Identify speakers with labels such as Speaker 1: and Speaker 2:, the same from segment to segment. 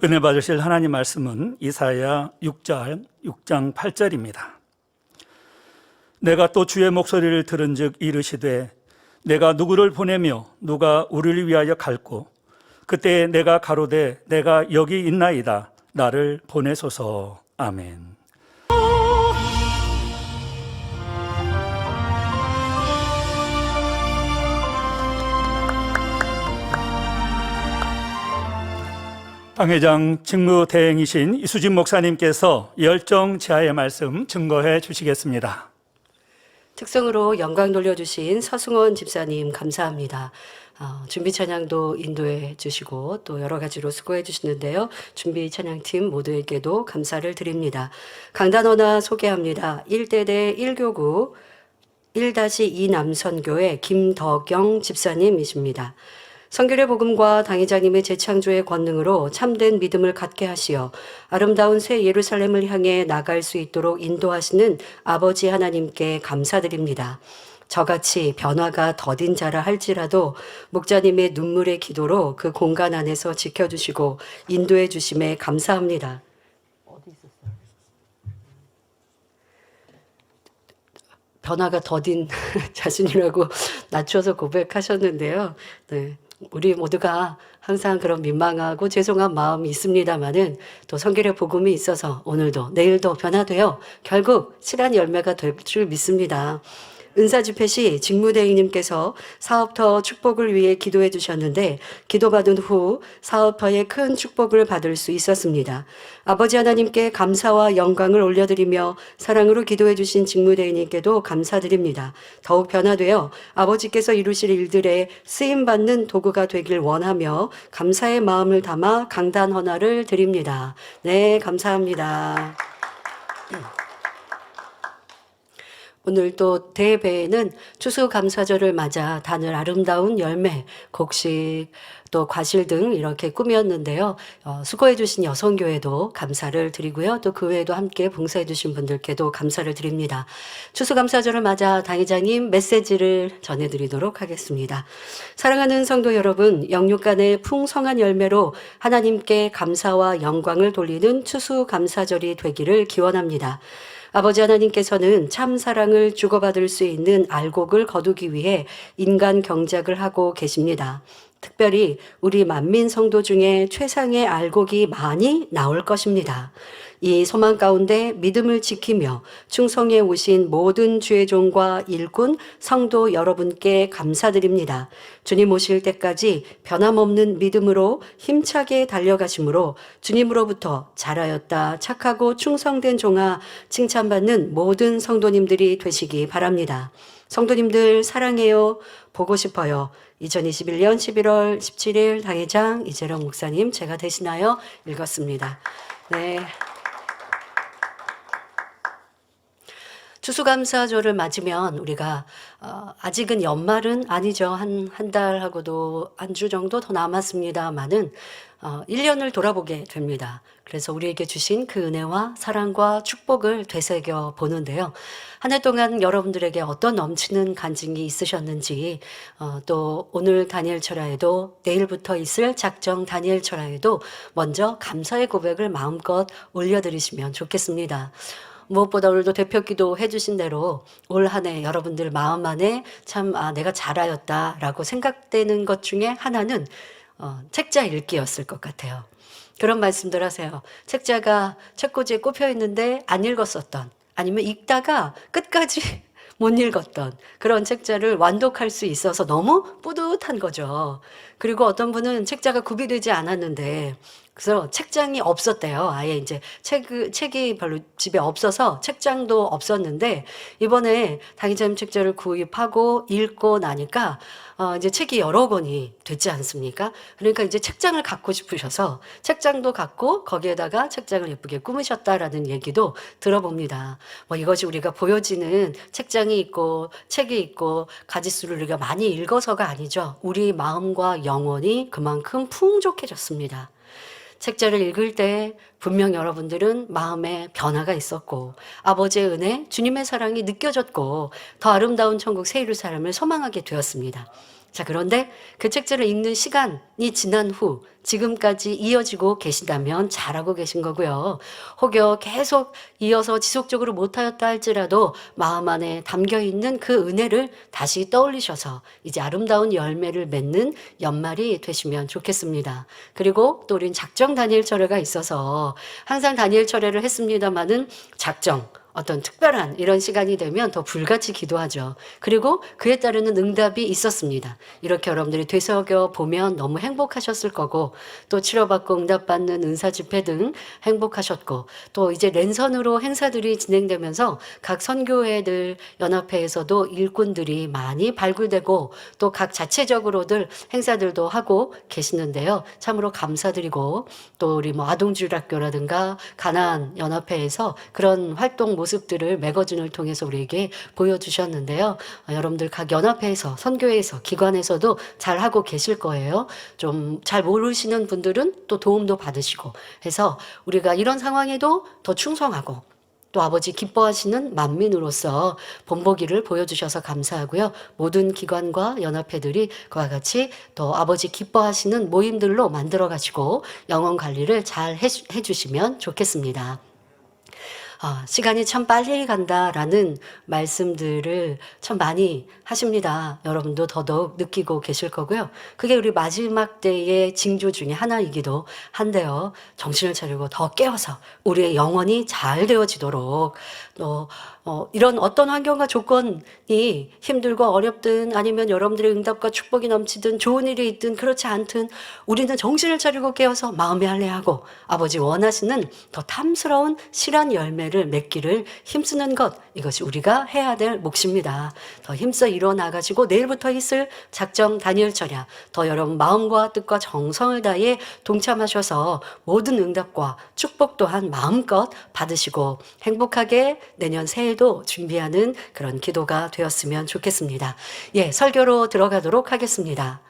Speaker 1: 은혜 받으실 하나님 말씀은 이사야 6장 8절입니다. 내가 또 주의 목소리를 들은즉 이르시되 내가 누구를 보내며 누가 우리를 위하여 갈고 그때 내가 가로되 내가 여기 있나이다 나를 보내소서. 아멘. 당회장 직무대행이신 이수진 목사님께서 열정 지하의 말씀 증거해 주시겠습니다.
Speaker 2: 특성으로 영광 돌려주신 서승원 집사님 감사합니다. 준비 찬양도 인도해 주시고 또 여러 가지로 수고해 주시는데요. 준비 찬양팀 모두에게도 감사를 드립니다. 강단원화 소개합니다. 1대대 1교구 1-2 남선교회 김덕영 집사님이십니다. 성결의 복음과 당회장님의 재창조의 권능으로 참된 믿음을 갖게 하시어 아름다운 새 예루살렘을 향해 나갈 수 있도록 인도하시는 아버지 하나님께 감사드립니다. 저같이 변화가 더딘 자라 할지라도 목자님의 눈물의 기도로 그 공간 안에서 지켜주시고 인도해 주심에 감사합니다. 어디 있었어요? 변화가 더딘 자신이라고 낮춰서 고백하셨는데요. 네. 우리 모두가 항상 그런 민망하고 죄송한 마음이 있습니다만은 또 성결의 복음이 있어서 오늘도 내일도 변화되어 결국 실한 열매가 될 줄 믿습니다. 은사 집회 시 직무대행님께서 사업터 축복을 위해 기도해 주셨는데 기도받은 후 사업터에 큰 축복을 받을 수 있었습니다. 아버지 하나님께 감사와 영광을 올려드리며 사랑으로 기도해 주신 직무대행님께도 감사드립니다. 더욱 변화되어 아버지께서 이루실 일들에 쓰임받는 도구가 되길 원하며 감사의 마음을 담아 강단 헌화를 드립니다. 네, 감사합니다. 오늘 또 대배에는 추수감사절을 맞아 다들 아름다운 열매, 곡식, 또 과실 등 이렇게 꾸몄는데요. 수고해 주신 여성교회도 감사를 드리고요. 또 그 외에도 함께 봉사해 주신 분들께도 감사를 드립니다. 추수감사절을 맞아 당회장님 메시지를 전해드리도록 하겠습니다. 사랑하는 성도 여러분, 영육간의 풍성한 열매로 하나님께 감사와 영광을 돌리는 추수감사절이 되기를 기원합니다. 아버지 하나님께서는 참 사랑을 주고받을 수 있는 알곡을 거두기 위해 인간 경작을 하고 계십니다. 특별히 우리 만민 성도 중에 최상의 알곡이 많이 나올 것입니다. 이 소망 가운데 믿음을 지키며 충성해 오신 모든 주의 종과 일꾼, 성도 여러분께 감사드립니다. 주님 오실 때까지 변함없는 믿음으로 힘차게 달려가심으로 주님으로부터 잘하였다, 착하고 충성된 종아 칭찬받는 모든 성도님들이 되시기 바랍니다. 성도님들 사랑해요. 보고 싶어요. 2021년 11월 17일 당회장 이재령 목사님 제가 대신하여 읽었습니다. 네. 추수감사절을 맞으면 우리가 아직은 연말은 아니죠. 한 달하고도 한 주 정도 더 남았습니다만은 1년을 돌아보게 됩니다. 그래서 우리에게 주신 그 은혜와 사랑과 축복을 되새겨 보는데요. 한 해 동안 여러분들에게 어떤 넘치는 간증이 있으셨는지 또 오늘 다니엘 철야에도 내일부터 있을 작정 다니엘 철야에도 먼저 감사의 고백을 마음껏 올려드리시면 좋겠습니다. 무엇보다 오늘도 대표기도 해주신 대로 올 한 해 여러분들 마음 안에 참 내가 잘하였다라고 생각되는 것 중에 하나는 책자 읽기였을 것 같아요. 그런 말씀들 하세요. 책자가 책꽂이에 꼽혀 있는데 안 읽었었던, 아니면 읽다가 끝까지 못 읽었던 그런 책자를 완독할 수 있어서 너무 뿌듯한 거죠. 그리고 어떤 분은 책자가 구비되지 않았는데 그래서 책장이 없었대요. 아예 이제 책이 별로 집에 없어서 책장도 없었는데 이번에 당회장님 책자를 구입하고 읽고 나니까 이제 책이 여러 권이 됐지 않습니까? 그러니까 이제 책장을 갖고 싶으셔서 책장도 갖고 거기에다가 책장을 예쁘게 꾸미셨다라는 얘기도 들어봅니다. 뭐 이것이 우리가 보여지는 책장이 있고 책이 있고 가지수를 우리가 많이 읽어서가 아니죠. 우리 마음과 영혼이 그만큼 풍족해졌습니다. 책자를 읽을 때 분명 여러분들은 마음에 변화가 있었고 아버지의 은혜, 주님의 사랑이 느껴졌고 더 아름다운 천국 새 예루살렘을 소망하게 되었습니다. 자, 그런데 그 책들을 읽는 시간이 지난 후 지금까지 이어지고 계신다면 잘하고 계신 거고요. 혹여 계속 이어서 지속적으로 못하였다 할지라도 마음 안에 담겨 있는 그 은혜를 다시 떠올리셔서 이제 아름다운 열매를 맺는 연말이 되시면 좋겠습니다. 그리고 또 우린 작정 다니엘 철회가 있어서 항상 다니엘 철회를 했습니다마는 작정, 어떤 특별한 이런 시간이 되면 더 불같이 기도하죠. 그리고 그에 따르는 응답이 있었습니다. 이렇게 여러분들이 되새겨 보면 너무 행복하셨을 거고, 또 치료받고 응답받는 은사 집회 등 행복하셨고, 또 이제 랜선으로 행사들이 진행되면서 각 선교회들 연합회에서도 일꾼들이 많이 발굴되고 또 각 자체적으로들 행사들도 하고 계시는데요. 참으로 감사드리고, 또 우리 뭐 아동주일학교라든가 가나안 연합회에서 그런 활동 모습들을 매거진을 통해서 우리에게 보여주셨는데요. 여러분들 각 연합회에서, 선교회에서, 기관에서도 잘 하고 계실 거예요. 좀 잘 모르시는 분들은 또 도움도 받으시고 해서 우리가 이런 상황에도 더 충성하고 또 아버지 기뻐하시는 만민으로서 본보기를 보여주셔서 감사하고요. 모든 기관과 연합회들이 그와 같이 또 아버지 기뻐하시는 모임들로 만들어가시고 영혼 관리를 잘 해주시면 좋겠습니다. 시간이 참 빨리 간다라는 말씀들을 참 많이 하십니다. 여러분도 더더욱 느끼고 계실 거고요. 그게 우리 마지막 때의 징조 중에 하나이기도 한데요. 정신을 차리고 더 깨워서 우리의 영혼이 잘 되어지도록 또 이런 어떤 환경과 조건이 힘들고 어렵든 아니면 여러분들의 응답과 축복이 넘치든 좋은 일이 있든 그렇지 않든 우리는 정신을 차리고 깨어서 마음에 할례하고 아버지 원하시는 더 탐스러운 실한 열매를 맺기를 힘쓰는 것, 이것이 우리가 해야 될 몫입니다. 더 힘써 일어나가지고 내일부터 있을 작정 다니엘 철야, 더 여러분 마음과 뜻과 정성을 다해 동참하셔서 모든 응답과 축복 또한 마음껏 받으시고 행복하게 내년 새해도 준비하는 그런 기도가 되었으면 좋겠습니다. 예, 설교로 들어가도록 하겠습니다.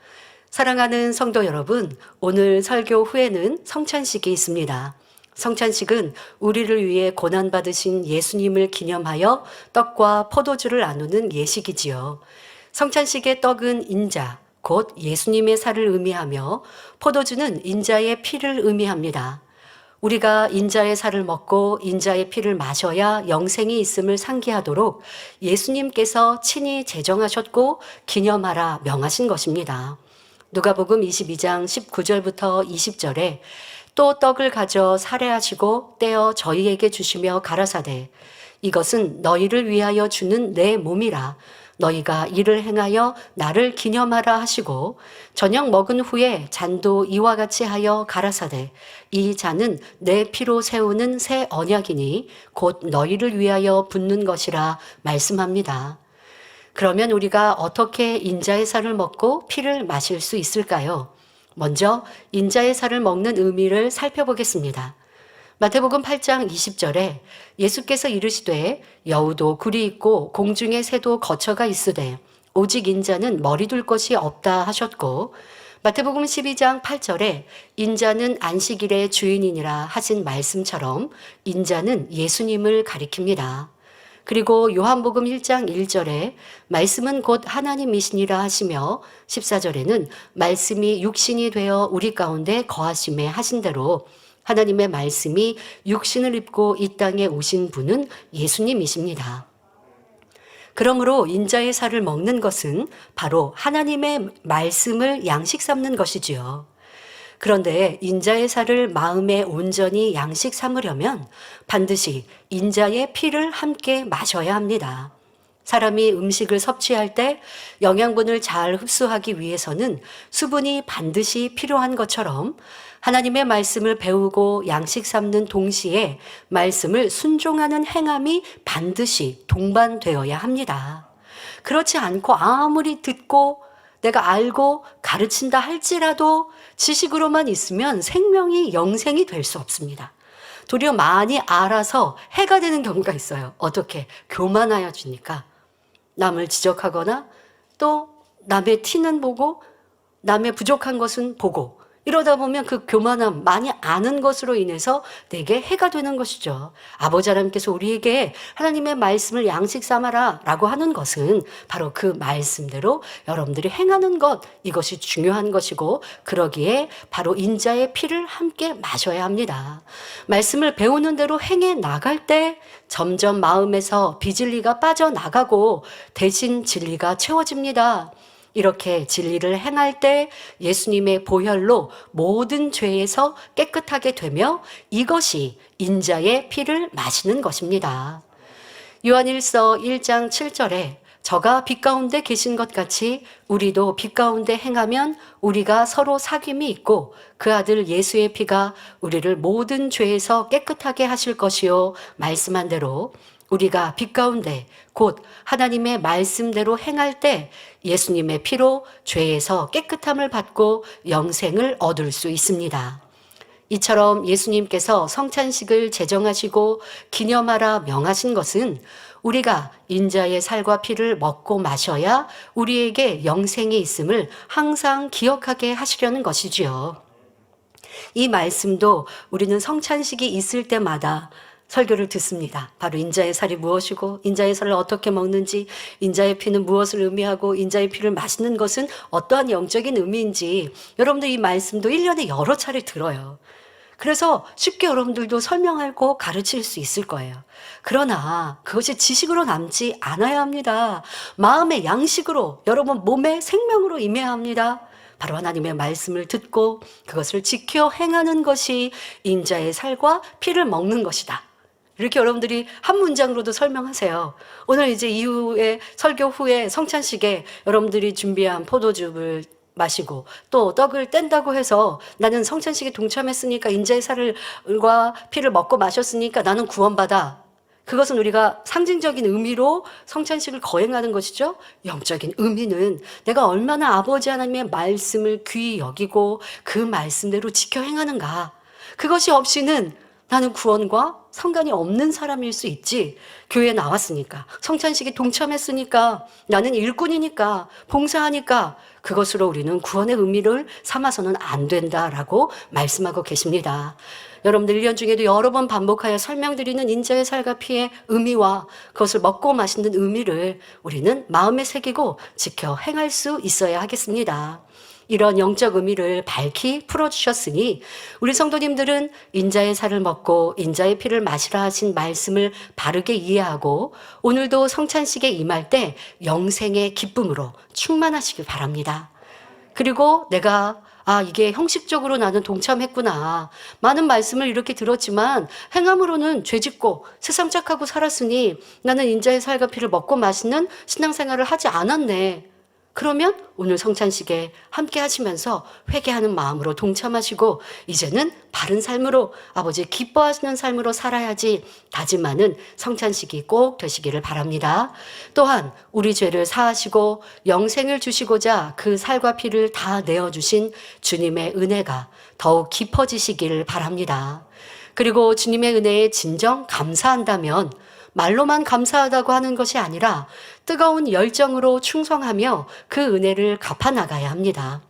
Speaker 2: 사랑하는 성도 여러분, 오늘 설교 후에는 성찬식이 있습니다. 성찬식은 우리를 위해 고난받으신 예수님을 기념하여 떡과 포도주를 나누는 예식이지요. 성찬식의 떡은 인자, 곧 예수님의 살을 의미하며 포도주는 인자의 피를 의미합니다. 우리가 인자의 살을 먹고 인자의 피를 마셔야 영생이 있음을 상기하도록 예수님께서 친히 제정하셨고 기념하라 명하신 것입니다. 누가복음 22장 19절부터 20절에 또 떡을 가져 살해하시고 떼어 저희에게 주시며 가라사대 이것은 너희를 위하여 주는 내 몸이라 너희가 이를 행하여 나를 기념하라 하시고 저녁 먹은 후에 잔도 이와 같이 하여 가라사대 이 잔은 내 피로 세우는 새 언약이니 곧 너희를 위하여 붓는 것이라 말씀합니다. 그러면 우리가 어떻게 인자의 살을 먹고 피를 마실 수 있을까요? 먼저 인자의 살을 먹는 의미를 살펴보겠습니다. 마태복음 8장 20절에 예수께서 이르시되 여우도 굴이 있고 공중의 새도 거처가 있으되 오직 인자는 머리 둘 것이 없다 하셨고 마태복음 12장 8절에 인자는 안식일의 주인이니라 하신 말씀처럼 인자는 예수님을 가리킵니다. 그리고 요한복음 1장 1절에 말씀은 곧 하나님이시니라 하시며 14절에는 말씀이 육신이 되어 우리 가운데 거하심에 하신 대로 하나님의 말씀이 육신을 입고 이 땅에 오신 분은 예수님이십니다. 그러므로 인자의 살을 먹는 것은 바로 하나님의 말씀을 양식 삼는 것이지요. 그런데 인자의 살을 마음에 온전히 양식 삼으려면 반드시 인자의 피를 함께 마셔야 합니다. 사람이 음식을 섭취할 때 영양분을 잘 흡수하기 위해서는 수분이 반드시 필요한 것처럼 하나님의 말씀을 배우고 양식 삼는 동시에 말씀을 순종하는 행함이 반드시 동반되어야 합니다. 그렇지 않고 아무리 듣고 내가 알고 가르친다 할지라도 지식으로만 있으면 생명이 영생이 될 수 없습니다. 도리어 많이 알아서 해가 되는 경우가 있어요. 어떻게? 교만하여 주니까. 남을 지적하거나 또 남의 티는 보고 남의 부족한 것은 보고 이러다 보면 그 교만함, 많이 아는 것으로 인해서 내게 해가 되는 것이죠. 아버지 하나님께서 우리에게 하나님의 말씀을 양식 삼아라 라고 하는 것은 바로 그 말씀대로 여러분들이 행하는 것, 이것이 중요한 것이고, 그러기에 바로 인자의 피를 함께 마셔야 합니다. 말씀을 배우는 대로 행해 나갈 때 점점 마음에서 비진리가 빠져나가고 대신 진리가 채워집니다. 이렇게 진리를 행할 때 예수님의 보혈로 모든 죄에서 깨끗하게 되며 이것이 인자의 피를 마시는 것입니다. 요한일서 1장 7절에 저가 빛 가운데 계신 것 같이 우리도 빛 가운데 행하면 우리가 서로 사귐이 있고 그 아들 예수의 피가 우리를 모든 죄에서 깨끗하게 하실 것이요 말씀한 대로 우리가 빛 가운데 곧 하나님의 말씀대로 행할 때 예수님의 피로 죄에서 깨끗함을 받고 영생을 얻을 수 있습니다. 이처럼 예수님께서 성찬식을 제정하시고 기념하라 명하신 것은 우리가 인자의 살과 피를 먹고 마셔야 우리에게 영생이 있음을 항상 기억하게 하시려는 것이지요. 이 말씀도 우리는 성찬식이 있을 때마다 설교를 듣습니다. 바로 인자의 살이 무엇이고 인자의 살을 어떻게 먹는지, 인자의 피는 무엇을 의미하고 인자의 피를 마시는 것은 어떠한 영적인 의미인지 여러분들 이 말씀도 1년에 여러 차례 들어요. 그래서 쉽게 여러분들도 설명하고 가르칠 수 있을 거예요. 그러나 그것이 지식으로 남지 않아야 합니다. 마음의 양식으로, 여러분 몸의 생명으로 임해야 합니다. 바로 하나님의 말씀을 듣고 그것을 지켜 행하는 것이 인자의 살과 피를 먹는 것이다. 이렇게 여러분들이 한 문장으로도 설명하세요. 오늘 이제 이후에 설교 후에 성찬식에 여러분들이 준비한 포도즙을 마시고 또 떡을 뗀다고 해서 나는 성찬식에 동참했으니까 인자의 살과 피를 먹고 마셨으니까 나는 구원받아. 그것은 우리가 상징적인 의미로 성찬식을 거행하는 것이죠. 영적인 의미는 내가 얼마나 아버지 하나님의 말씀을 귀히 여기고 그 말씀대로 지켜 행하는가. 그것이 없이는 나는 구원과 상관이 없는 사람일 수 있지. 교회에 나왔으니까, 성찬식에 동참했으니까, 나는 일꾼이니까, 봉사하니까 그것으로 우리는 구원의 의미를 삼아서는 안 된다라고 말씀하고 계십니다. 여러분들 1년 중에도 여러 번 반복하여 설명드리는 인자의 살과 피의 의미와 그것을 먹고 마시는 의미를 우리는 마음에 새기고 지켜 행할 수 있어야 하겠습니다. 이런 영적 의미를 밝히 풀어주셨으니 우리 성도님들은 인자의 살을 먹고 인자의 피를 마시라 하신 말씀을 바르게 이해하고 오늘도 성찬식에 임할 때 영생의 기쁨으로 충만하시길 바랍니다. 그리고 내가 이게 형식적으로 나는 동참했구나. 많은 말씀을 이렇게 들었지만 행함으로는 죄짓고 세상 착하고 살았으니 나는 인자의 살과 피를 먹고 마시는 신앙생활을 하지 않았네. 그러면 오늘 성찬식에 함께 하시면서 회개하는 마음으로 동참하시고 이제는 바른 삶으로 아버지 기뻐하시는 삶으로 살아야지 다짐하는 성찬식이 꼭 되시기를 바랍니다. 또한 우리 죄를 사하시고 영생을 주시고자 그 살과 피를 다 내어주신 주님의 은혜가 더욱 깊어지시기를 바랍니다. 그리고 주님의 은혜에 진정 감사한다면 말로만 감사하다고 하는 것이 아니라 뜨거운 열정으로 충성하며 그 은혜를 갚아나가야 합니다.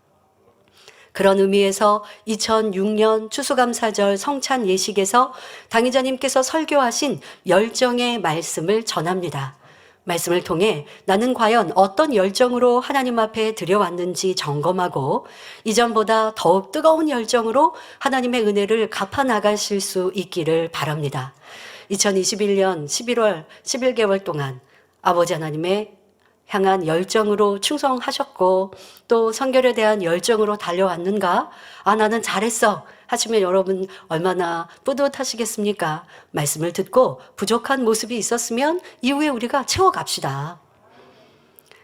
Speaker 2: 그런 의미에서 2006년 추수감사절 성찬 예식에서 당의자님께서 설교하신 열정의 말씀을 전합니다. 말씀을 통해 나는 과연 어떤 열정으로 하나님 앞에 드려왔는지 점검하고 이전보다 더욱 뜨거운 열정으로 하나님의 은혜를 갚아나가실 수 있기를 바랍니다. 2021년 11월 11개월 동안 아버지 하나님의 향한 열정으로 충성하셨고 또 성결에 대한 열정으로 달려왔는가? 나는 잘했어 하시면 여러분 얼마나 뿌듯하시겠습니까? 말씀을 듣고 부족한 모습이 있었으면 이후에 우리가 채워갑시다.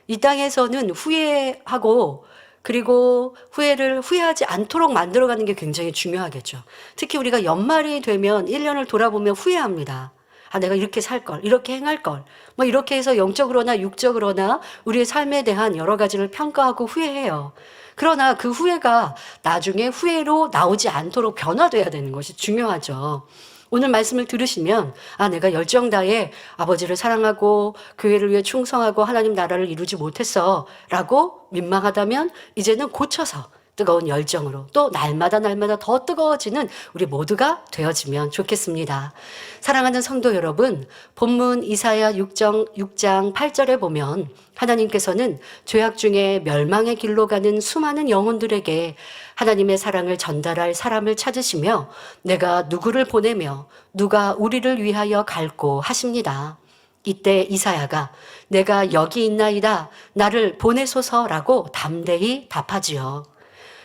Speaker 2: 이 땅에서는 후회하고 그리고 후회하지 않도록 만들어가는 게 굉장히 중요하겠죠. 특히 우리가 연말이 되면 1년을 돌아보면 후회합니다. 내가 이렇게 살 걸, 이렇게 행할 걸. 이렇게 해서 영적으로나 육적으로나 우리의 삶에 대한 여러 가지를 평가하고 후회해요. 그러나 그 후회가 나중에 후회로 나오지 않도록 변화돼야 되는 것이 중요하죠. 오늘 말씀을 들으시면 내가 열정 다해 아버지를 사랑하고 교회를 위해 충성하고 하나님 나라를 이루지 못했어 라고 민망하다면 이제는 고쳐서 뜨거운 열정으로 또 날마다 더 뜨거워지는 우리 모두가 되어지면 좋겠습니다. 사랑하는 성도 여러분, 본문 이사야 6장 8절에 보면 하나님께서는 죄악 중에 멸망의 길로 가는 수많은 영혼들에게 하나님의 사랑을 전달할 사람을 찾으시며 내가 누구를 보내며 누가 우리를 위하여 갈고 하십니다. 이때 이사야가 내가 여기 있나이다 나를 보내소서라고 담대히 답하지요.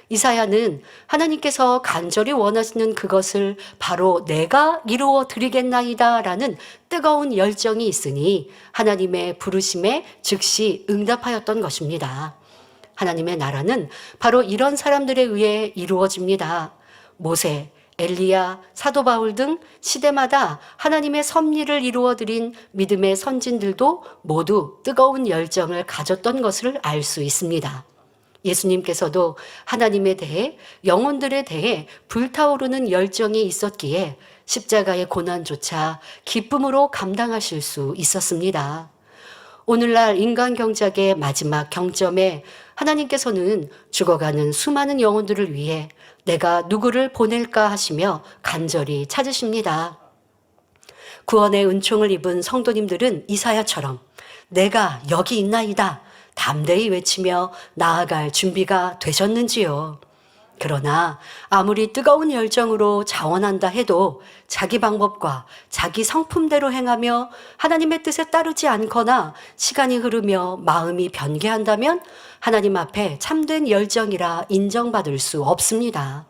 Speaker 2: 이사야는 하나님께서 간절히 원하시는 그것을 바로 내가 이루어 드리겠나이다 라는 뜨거운 열정이 있으니 하나님의 부르심에 즉시 응답하였던 것입니다. 하나님의 나라는 바로 이런 사람들에 의해 이루어집니다. 모세, 엘리야, 사도 바울 등 시대마다 하나님의 섭리를 이루어드린 믿음의 선진들도 모두 뜨거운 열정을 가졌던 것을 알 수 있습니다. 예수님께서도 하나님에 대해 영혼들에 대해 불타오르는 열정이 있었기에 십자가의 고난조차 기쁨으로 감당하실 수 있었습니다. 오늘날 인간 경작의 마지막 경점에 하나님께서는 죽어가는 수많은 영혼들을 위해 내가 누구를 보낼까 하시며 간절히 찾으십니다. 구원의 은총을 입은 성도님들은 이사야처럼 내가 여기 있나이다 담대히 외치며 나아갈 준비가 되셨는지요? 그러나 아무리 뜨거운 열정으로 자원한다 해도 자기 방법과 자기 성품대로 행하며 하나님의 뜻에 따르지 않거나 시간이 흐르며 마음이 변개한다면 하나님 앞에 참된 열정이라 인정받을 수 없습니다.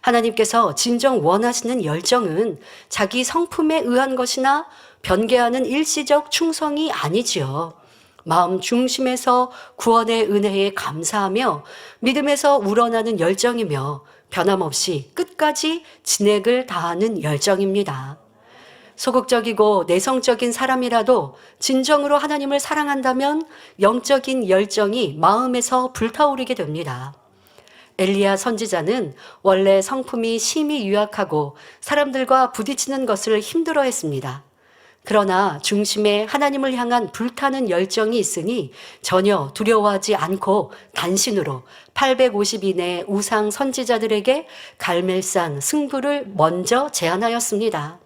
Speaker 2: 하나님께서 진정 원하시는 열정은 자기 성품에 의한 것이나 변개하는 일시적 충성이 아니지요. 마음 중심에서 구원의 은혜에 감사하며 믿음에서 우러나는 열정이며 변함없이 끝까지 진액을 다하는 열정입니다. 소극적이고 내성적인 사람이라도 진정으로 하나님을 사랑한다면 영적인 열정이 마음에서 불타오르게 됩니다. 엘리야 선지자는 원래 성품이 심히 유약하고 사람들과 부딪히는 것을 힘들어했습니다. 그러나 중심에 하나님을 향한 불타는 열정이 있으니 전혀 두려워하지 않고 단신으로 850인의 우상 선지자들에게 갈멜산 승부를 먼저 제안하였습니다.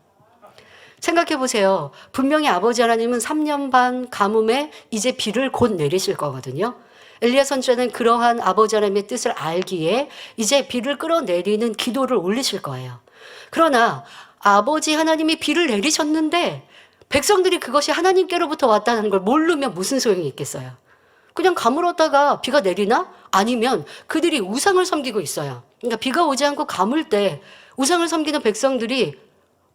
Speaker 2: 생각해 보세요. 분명히 아버지 하나님은 3년 반 가뭄에 이제 비를 곧 내리실 거거든요. 엘리야 선지자는 그러한 아버지 하나님의 뜻을 알기에 이제 비를 끌어내리는 기도를 올리실 거예요. 그러나 아버지 하나님이 비를 내리셨는데 백성들이 그것이 하나님께로부터 왔다는 걸 모르면 무슨 소용이 있겠어요? 그냥 가물었다가 비가 내리나? 아니면 그들이 우상을 섬기고 있어요. 그러니까 비가 오지 않고 가물 때 우상을 섬기는 백성들이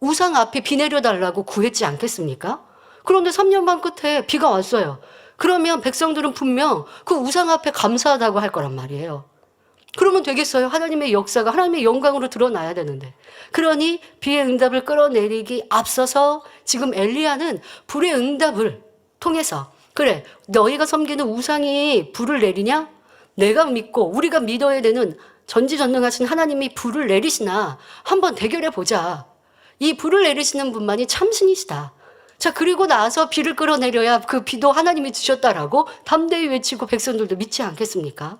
Speaker 2: 우상 앞에 비 내려달라고 구했지 않겠습니까? 그런데 3년 반 끝에 비가 왔어요. 그러면 백성들은 분명 그 우상 앞에 감사하다고 할 거란 말이에요. 그러면 되겠어요? 하나님의 역사가 하나님의 영광으로 드러나야 되는데. 그러니 비의 응답을 끌어내리기 앞서서 지금 엘리야는 불의 응답을 통해서 그래 너희가 섬기는 우상이 불을 내리냐? 내가 믿고 우리가 믿어야 되는 전지전능하신 하나님이 불을 내리시나 한번 대결해 보자. 이 불을 내리시는 분만이 참신이시다. 자, 그리고 나서 비를 끌어내려야 그 비도 하나님이 주셨다라고 담대히 외치고 백성들도 믿지 않겠습니까?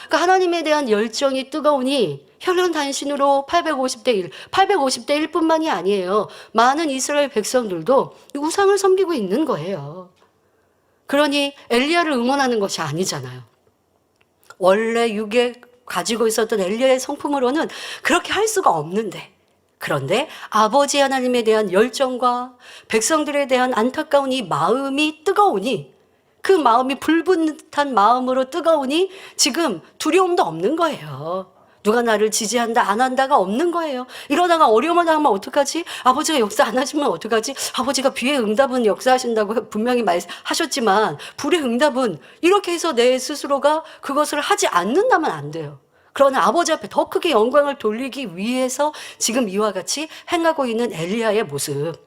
Speaker 2: 그러니까 하나님에 대한 열정이 뜨거우니 혈연단신으로 850대 1뿐만이 아니에요. 많은 이스라엘 백성들도 우상을 섬기고 있는 거예요. 그러니 엘리야를 응원하는 것이 아니잖아요. 원래 육에 가지고 있었던 엘리야의 성품으로는 그렇게 할 수가 없는데 그런데 아버지 하나님에 대한 열정과 백성들에 대한 안타까운 이 마음이 뜨거우니 그 마음이 불붙는 듯한 마음으로 뜨거우니 지금 두려움도 없는 거예요. 누가 나를 지지한다 안 한다가 없는 거예요. 이러다가 어려움을 당하면 어떡하지? 아버지가 역사 안 하시면 어떡하지? 아버지가 비의 응답은 역사하신다고 분명히 말하셨지만 불의 응답은 이렇게 해서 내 스스로가 그것을 하지 않는다면 안 돼요. 그러나 아버지 앞에 더 크게 영광을 돌리기 위해서 지금 이와 같이 행하고 있는 엘리야의 모습.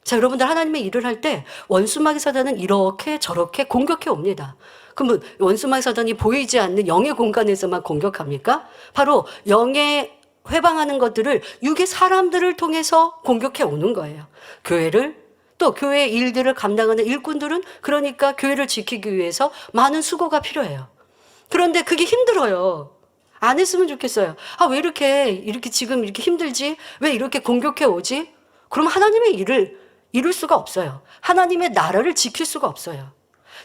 Speaker 2: 자, 여러분들 하나님의 일을 할 때 원수마귀 사단은 이렇게 저렇게 공격해 옵니다. 그러면 원수마귀 사단이 보이지 않는 영의 공간에서만 공격합니까? 바로 영에 회방하는 것들을 육의 사람들을 통해서 공격해 오는 거예요. 교회를 또 교회의 일들을 감당하는 일꾼들은 그러니까 교회를 지키기 위해서 많은 수고가 필요해요. 그런데 그게 힘들어요. 안 했으면 좋겠어요. 아, 왜 이렇게 지금 이렇게 힘들지? 왜 이렇게 공격해 오지? 그럼 하나님의 일을 이룰 수가 없어요. 하나님의 나라를 지킬 수가 없어요.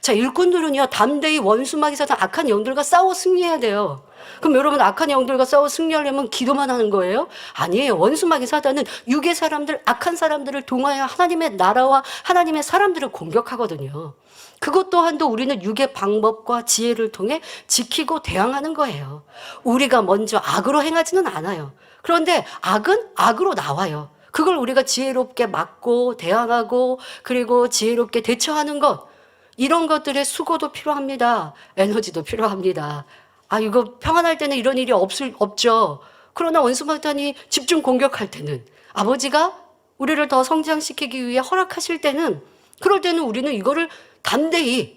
Speaker 2: 자, 일꾼들은요, 담대히 원수마귀 사단 악한 영들과 싸워 승리해야 돼요. 그럼 여러분, 악한 영들과 싸워 승리하려면 기도만 하는 거예요? 아니에요. 원수마귀 사단은 육의 사람들, 악한 사람들을 동하여 하나님의 나라와 하나님의 사람들을 공격하거든요. 그것 또한도 우리는 육의 방법과 지혜를 통해 지키고 대항하는 거예요. 우리가 먼저 악으로 행하지는 않아요. 그런데 악은 악으로 나와요. 그걸 우리가 지혜롭게 막고 대항하고 그리고 지혜롭게 대처하는 것, 이런 것들의 수고도 필요합니다. 에너지도 필요합니다. 아, 이거 평안할 때는 이런 일이 없죠. 그러나 원수마귀단이 집중 공격할 때는, 아버지가 우리를 더 성장시키기 위해 허락하실 때는, 그럴 때는 우리는 이거를 담대히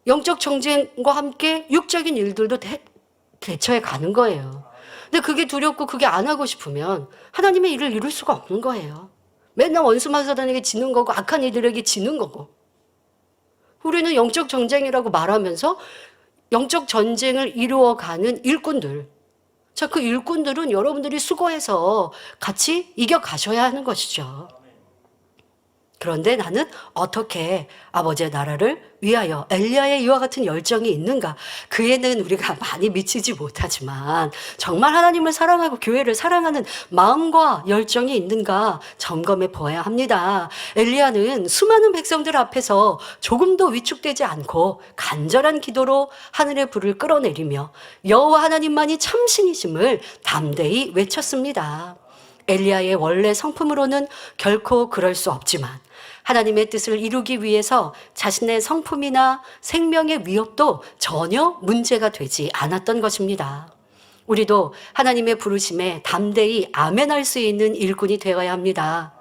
Speaker 2: 영적 정쟁과 함께 육적인 일들도 대처해 가는 거예요. 근데 그게 두렵고 그게 안 하고 싶으면 하나님의 일을 이룰 수가 없는 거예요. 맨날 원수마귀 사단에게 지는 거고 악한 이들에게 지는 거고. 우리는 영적 전쟁이라고 말하면서 영적 전쟁을 이루어가는 일꾼들. 자, 그 일꾼들은 여러분들이 수고해서 같이 이겨가셔야 하는 것이죠. 그런데 나는 어떻게 아버지의 나라를 위하여 엘리야의 이와 같은 열정이 있는가? 그에는 우리가 많이 미치지 못하지만 정말 하나님을 사랑하고 교회를 사랑하는 마음과 열정이 있는가 점검해 보아야 합니다. 엘리야는 수많은 백성들 앞에서 조금도 위축되지 않고 간절한 기도로 하늘의 불을 끌어내리며 여호와 하나님만이 참신이심을 담대히 외쳤습니다. 엘리야의 원래 성품으로는 결코 그럴 수 없지만 하나님의 뜻을 이루기 위해서 자신의 성품이나 생명의 위협도 전혀 문제가 되지 않았던 것입니다. 우리도 하나님의 부르심에 담대히 아멘할 수 있는 일꾼이 되어야 합니다.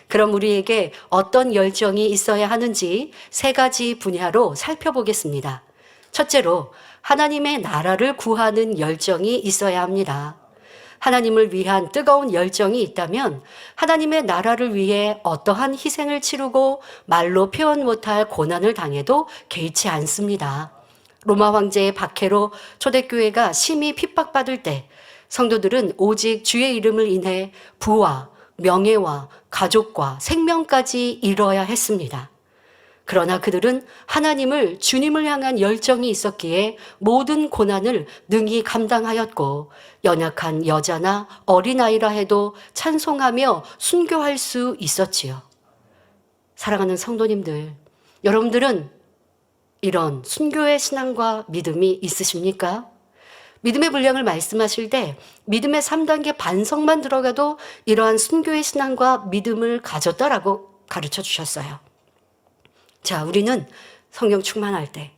Speaker 2: 그럼 우리에게 어떤 열정이 있어야 하는지 3가지 분야로 살펴보겠습니다. 첫째로, 하나님의 나라를 구하는 열정이 있어야 합니다. 하나님을 위한 뜨거운 열정이 있다면 하나님의 나라를 위해 어떠한 희생을 치르고 말로 표현 못할 고난을 당해도 개의치 않습니다. 로마 황제의 박해로 초대교회가 심히 핍박받을 때 성도들은 오직 주의 이름을 인해 부와 명예와 가족과 생명까지 잃어야 했습니다. 그러나 그들은 하나님을, 주님을 향한 열정이 있었기에 모든 고난을 능히 감당하였고 연약한 여자나 어린아이라 해도 찬송하며 순교할 수 있었지요. 사랑하는 성도님들, 여러분들은 이런 순교의 신앙과 믿음이 있으십니까? 믿음의 분량을 말씀하실 때 믿음의 3단계 반성만 들어가도 이러한 순교의 신앙과 믿음을 가졌다라고 가르쳐 주셨어요. 자, 우리는 성령 충만할 때,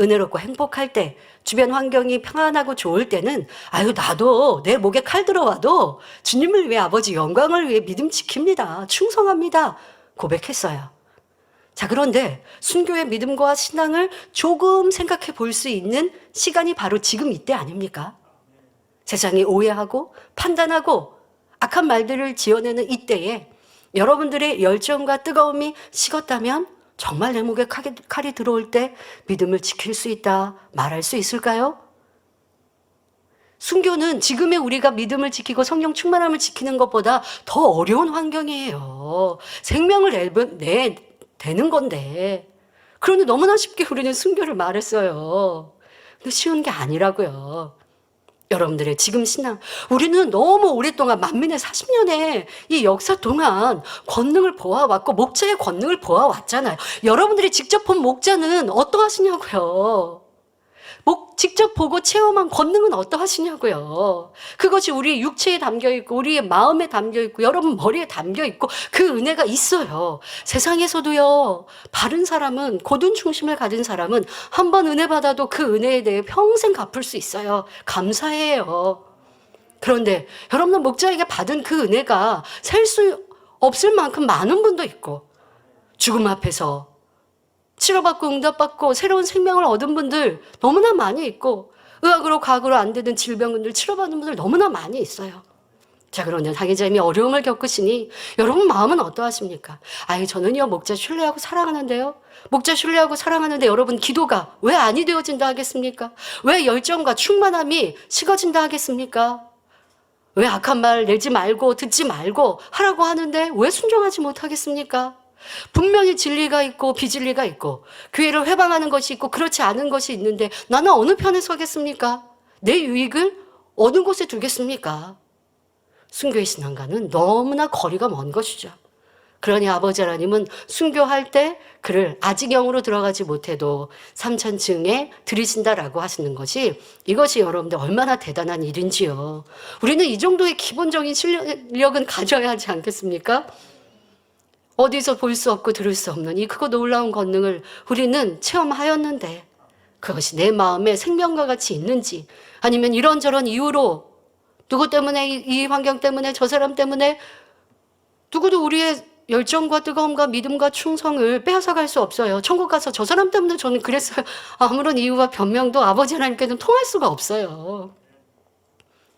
Speaker 2: 은혜롭고 행복할 때, 주변 환경이 평안하고 좋을 때는 아유, 나도 내 목에 칼 들어와도 주님을 위해, 아버지 영광을 위해 믿음 지킵니다. 충성합니다. 고백했어요. 자, 그런데 순교의 믿음과 신앙을 조금 생각해 볼 수 있는 시간이 바로 지금 이때 아닙니까? 세상이 오해하고 판단하고 악한 말들을 지어내는 이때에 여러분들의 열정과 뜨거움이 식었다면 정말 내 목에 칼이 들어올 때 믿음을 지킬 수 있다 말할 수 있을까요? 순교는 지금의 우리가 믿음을 지키고 성령 충만함을 지키는 것보다 더 어려운 환경이에요. 생명을 내는 건데. 그런데 너무나 쉽게 우리는 순교를 말했어요. 근데 쉬운 게 아니라고요. 여러분들의 지금 신앙, 우리는 너무 오랫동안 만민의 40년의 이 역사 동안 권능을 보아왔고 목자의 권능을 보아왔잖아요. 여러분들이 직접 본 목자는 어떠하시냐고요. 직접 보고 체험한 권능은 어떠하시냐고요. 그것이 우리 육체에 담겨있고 우리의 마음에 담겨있고 여러분 머리에 담겨있고 그 은혜가 있어요. 세상에서도요, 바른 사람은, 고든 중심을 가진 사람은 한 번 은혜 받아도 그 은혜에 대해 평생 갚을 수 있어요. 감사해요. 그런데 여러분은 목자에게 받은 그 은혜가 셀 수 없을 만큼 많은 분도 있고, 죽음 앞에서 치료받고 응답받고 새로운 생명을 얻은 분들 너무나 많이 있고, 의학으로 과학으로 안 되는 질병들 치료받는 분들 너무나 많이 있어요. 자, 그런데 당의자님이 어려움을 겪으시니 여러분 마음은 어떠하십니까? 아이, 저는요, 목자 신뢰하고 사랑하는데요. 목자 신뢰하고 사랑하는데 여러분 기도가 왜 아니 되어진다 하겠습니까? 왜 열정과 충만함이 식어진다 하겠습니까? 왜 악한 말 내지 말고 듣지 말고 하라고 하는데 왜 순종하지 못하겠습니까? 분명히 진리가 있고 비진리가 있고 교회를 회방하는 것이 있고 그렇지 않은 것이 있는데 나는 어느 편에 서겠습니까? 내 유익을 어느 곳에 두겠습니까? 순교의 신앙과는 너무나 거리가 먼 것이죠. 그러니 아버지 하나님은 순교할 때 그를 아직 영으로 들어가지 못해도 삼천층에 들이신다라고 하시는 것이 이것이 여러분들 얼마나 대단한 일인지요. 우리는 이 정도의 기본적인 실력은 가져야 하지 않겠습니까? 어디서 볼 수 없고 들을 수 없는 이 크고 놀라운 권능을 우리는 체험하였는데 그것이 내 마음에 생명과 같이 있는지 아니면 이런저런 이유로 누구 때문에 이 환경 때문에 저 사람 때문에 누구도 우리의 열정과 뜨거움과 믿음과 충성을 빼앗아갈 수 없어요. 천국 가서 저 사람 때문에 저는 그랬어요. 아무런 이유와 변명도 아버지 하나님께는 통할 수가 없어요.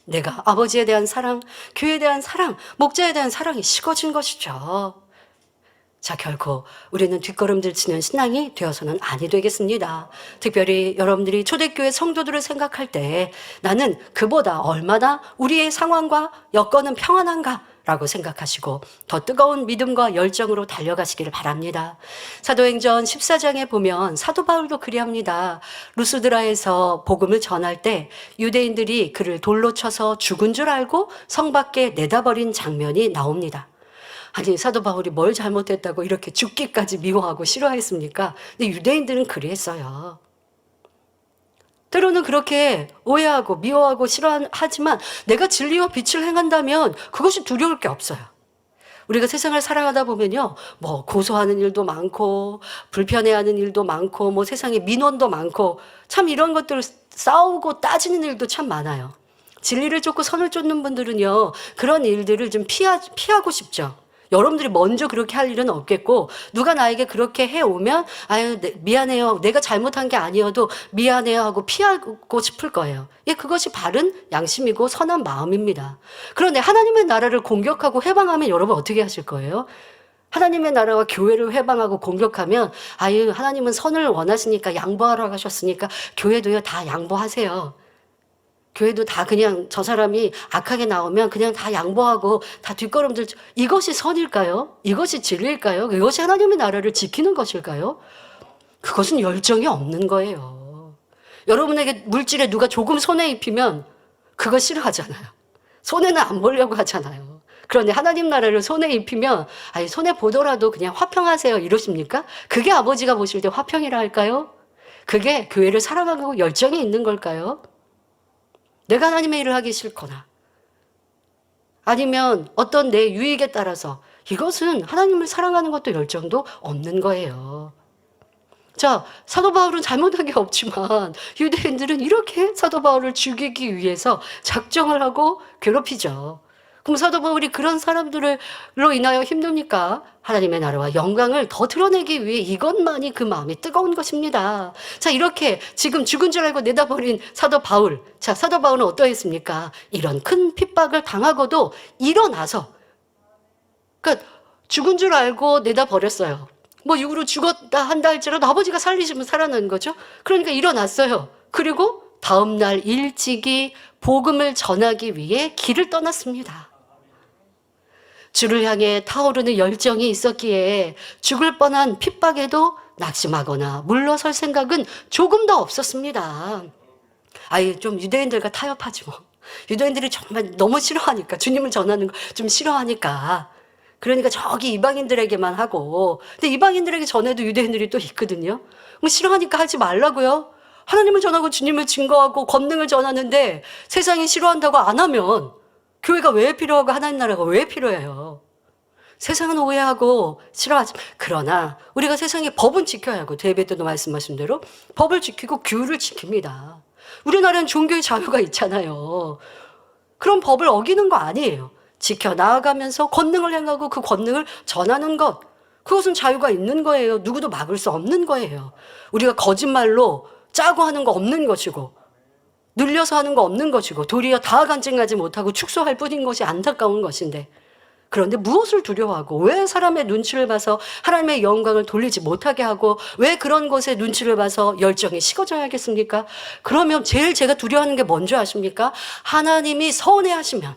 Speaker 2: 내가 아버지에 대한 사랑, 교회에 대한 사랑, 목자에 대한 사랑이 식어진 것이죠. 자, 결코 우리는 뒷걸음질 치는 신앙이 되어서는 아니 되겠습니다. 특별히 여러분들이 초대교회 성도들을 생각할 때 나는 그보다 얼마나 우리의 상황과 여건은 평안한가 라고 생각하시고 더 뜨거운 믿음과 열정으로 달려가시기를 바랍니다. 사도행전 14장에 보면 사도 바울도 그리합니다. 루스드라에서 복음을 전할 때 유대인들이 그를 돌로 쳐서 죽은 줄 알고 성 밖에 내다버린 장면이 나옵니다. 아니, 사도 바울이 뭘 잘못했다고 이렇게 죽기까지 미워하고 싫어했습니까? 근데 유대인들은 그랬어요. 때로는 그렇게 오해하고 미워하고 싫어하지만 내가 진리와 빛을 행한다면 그것이 두려울 게 없어요. 우리가 세상을 살아가다 보면요, 뭐 고소하는 일도 많고 불편해하는 일도 많고 뭐 세상에 민원도 많고 참 이런 것들 싸우고 따지는 일도 참 많아요. 진리를 쫓고 선을 쫓는 분들은요, 그런 일들을 좀 피하고 싶죠. 여러분들이 먼저 그렇게 할 일은 없겠고 누가 나에게 그렇게 해오면 아유 미안해요. 내가 잘못한 게 아니어도 미안해요 하고 피하고 싶을 거예요. 예, 그것이 바른 양심이고 선한 마음입니다. 그런데 하나님의 나라를 공격하고 해방하면 여러분 어떻게 하실 거예요? 하나님의 나라와 교회를 해방하고 공격하면 아유 하나님은 선을 원하시니까 양보하라고 하셨으니까 교회도요 다 양보하세요. 교회도 다 그냥 저 사람이 악하게 나오면 그냥 다 양보하고 다 뒷걸음질. 이것이 선일까요? 이것이 진리일까요? 이것이 하나님의 나라를 지키는 것일까요? 그것은 열정이 없는 거예요. 여러분에게 물질에 누가 조금 손해 입히면 그거 싫어하잖아요. 손해는 안 보려고 하잖아요. 그런데 하나님 나라를 손해 입히면 아니 손해 보더라도 그냥 화평하세요 이러십니까? 그게 아버지가 보실 때 화평이라 할까요? 그게 교회를 사랑하고 열정이 있는 걸까요? 내가 하나님의 일을 하기 싫거나 아니면 어떤 내 유익에 따라서 이것은 하나님을 사랑하는 것도 열정도 없는 거예요. 자, 사도 바울은 잘못한 게 없지만 유대인들은 이렇게 사도 바울을 죽이기 위해서 작정을 하고 괴롭히죠. 그럼 사도 바울이 그런 사람들로 인하여 힘듭니까? 하나님의 나라와 영광을 더 드러내기 위해 이것만이 그 마음이 뜨거운 것입니다. 자, 이렇게 지금 죽은 줄 알고 내다버린 사도 바울. 자, 사도 바울은 어떠했습니까? 이런 큰 핍박을 당하고도 일어나서, 그러니까 죽은 줄 알고 내다버렸어요. 뭐 육으로 죽었다 한다 할지라도 아버지가 살리시면 살아나는 거죠. 그러니까 일어났어요. 그리고 다음 날 일찍이 복음을 전하기 위해 길을 떠났습니다. 주를 향해 타오르는 열정이 있었기에 죽을 뻔한 핍박에도 낙심하거나 물러설 생각은 조금 더 없었습니다. 아예 좀 유대인들과 타협하지 뭐. 유대인들이 정말 너무 싫어하니까 주님을 전하는 거 좀 싫어하니까 그러니까 저기 이방인들에게만 하고 근데 이방인들에게 전해도 유대인들이 또 있거든요. 그럼 싫어하니까 하지 말라고요. 하나님을 전하고 주님을 증거하고 권능을 전하는데 세상이 싫어한다고 안 하면 교회가 왜 필요하고 하나님 나라가 왜 필요해요? 세상은 오해하고 싫어하지. 그러나 우리가 세상의 법은 지켜야 하고 대회 때도 말씀하신 대로 법을 지키고 규율을 지킵니다. 우리나라는 종교의 자유가 있잖아요. 그런 법을 어기는 거 아니에요. 지켜나가면서 권능을 행하고 그 권능을 전하는 것. 그것은 자유가 있는 거예요. 누구도 막을 수 없는 거예요. 우리가 거짓말로 짜고 하는 거 없는 것이고 늘려서 하는 거 없는 것이고 도리어 다 간증하지 못하고 축소할 뿐인 것이 안타까운 것인데, 그런데 무엇을 두려워하고 왜 사람의 눈치를 봐서 하나님의 영광을 돌리지 못하게 하고 왜 그런 것에 눈치를 봐서 열정이 식어져야겠습니까? 그러면 제일 제가 두려워하는 게 뭔지 아십니까? 하나님이 서운해하시면,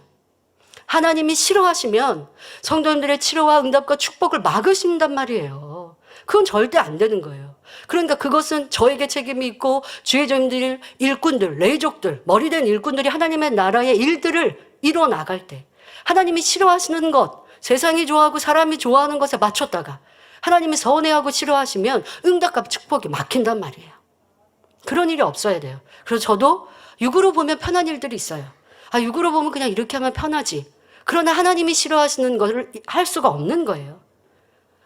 Speaker 2: 하나님이 싫어하시면 성도님들의 치료와 응답과 축복을 막으신단 말이에요. 그건 절대 안 되는 거예요. 그러니까 그것은 저에게 책임이 있고 주의 종들, 일꾼들, 레이족들, 머리된 일꾼들이 하나님의 나라의 일들을 이루어 나갈 때 하나님이 싫어하시는 것, 세상이 좋아하고 사람이 좋아하는 것에 맞췄다가 하나님이 서운해하고 싫어하시면 응답과 축복이 막힌단 말이에요. 그런 일이 없어야 돼요. 그래서 저도 육으로 보면 편한 일들이 있어요. 육으로 보면 그냥 이렇게 하면 편하지. 그러나 하나님이 싫어하시는 것을 할 수가 없는 거예요.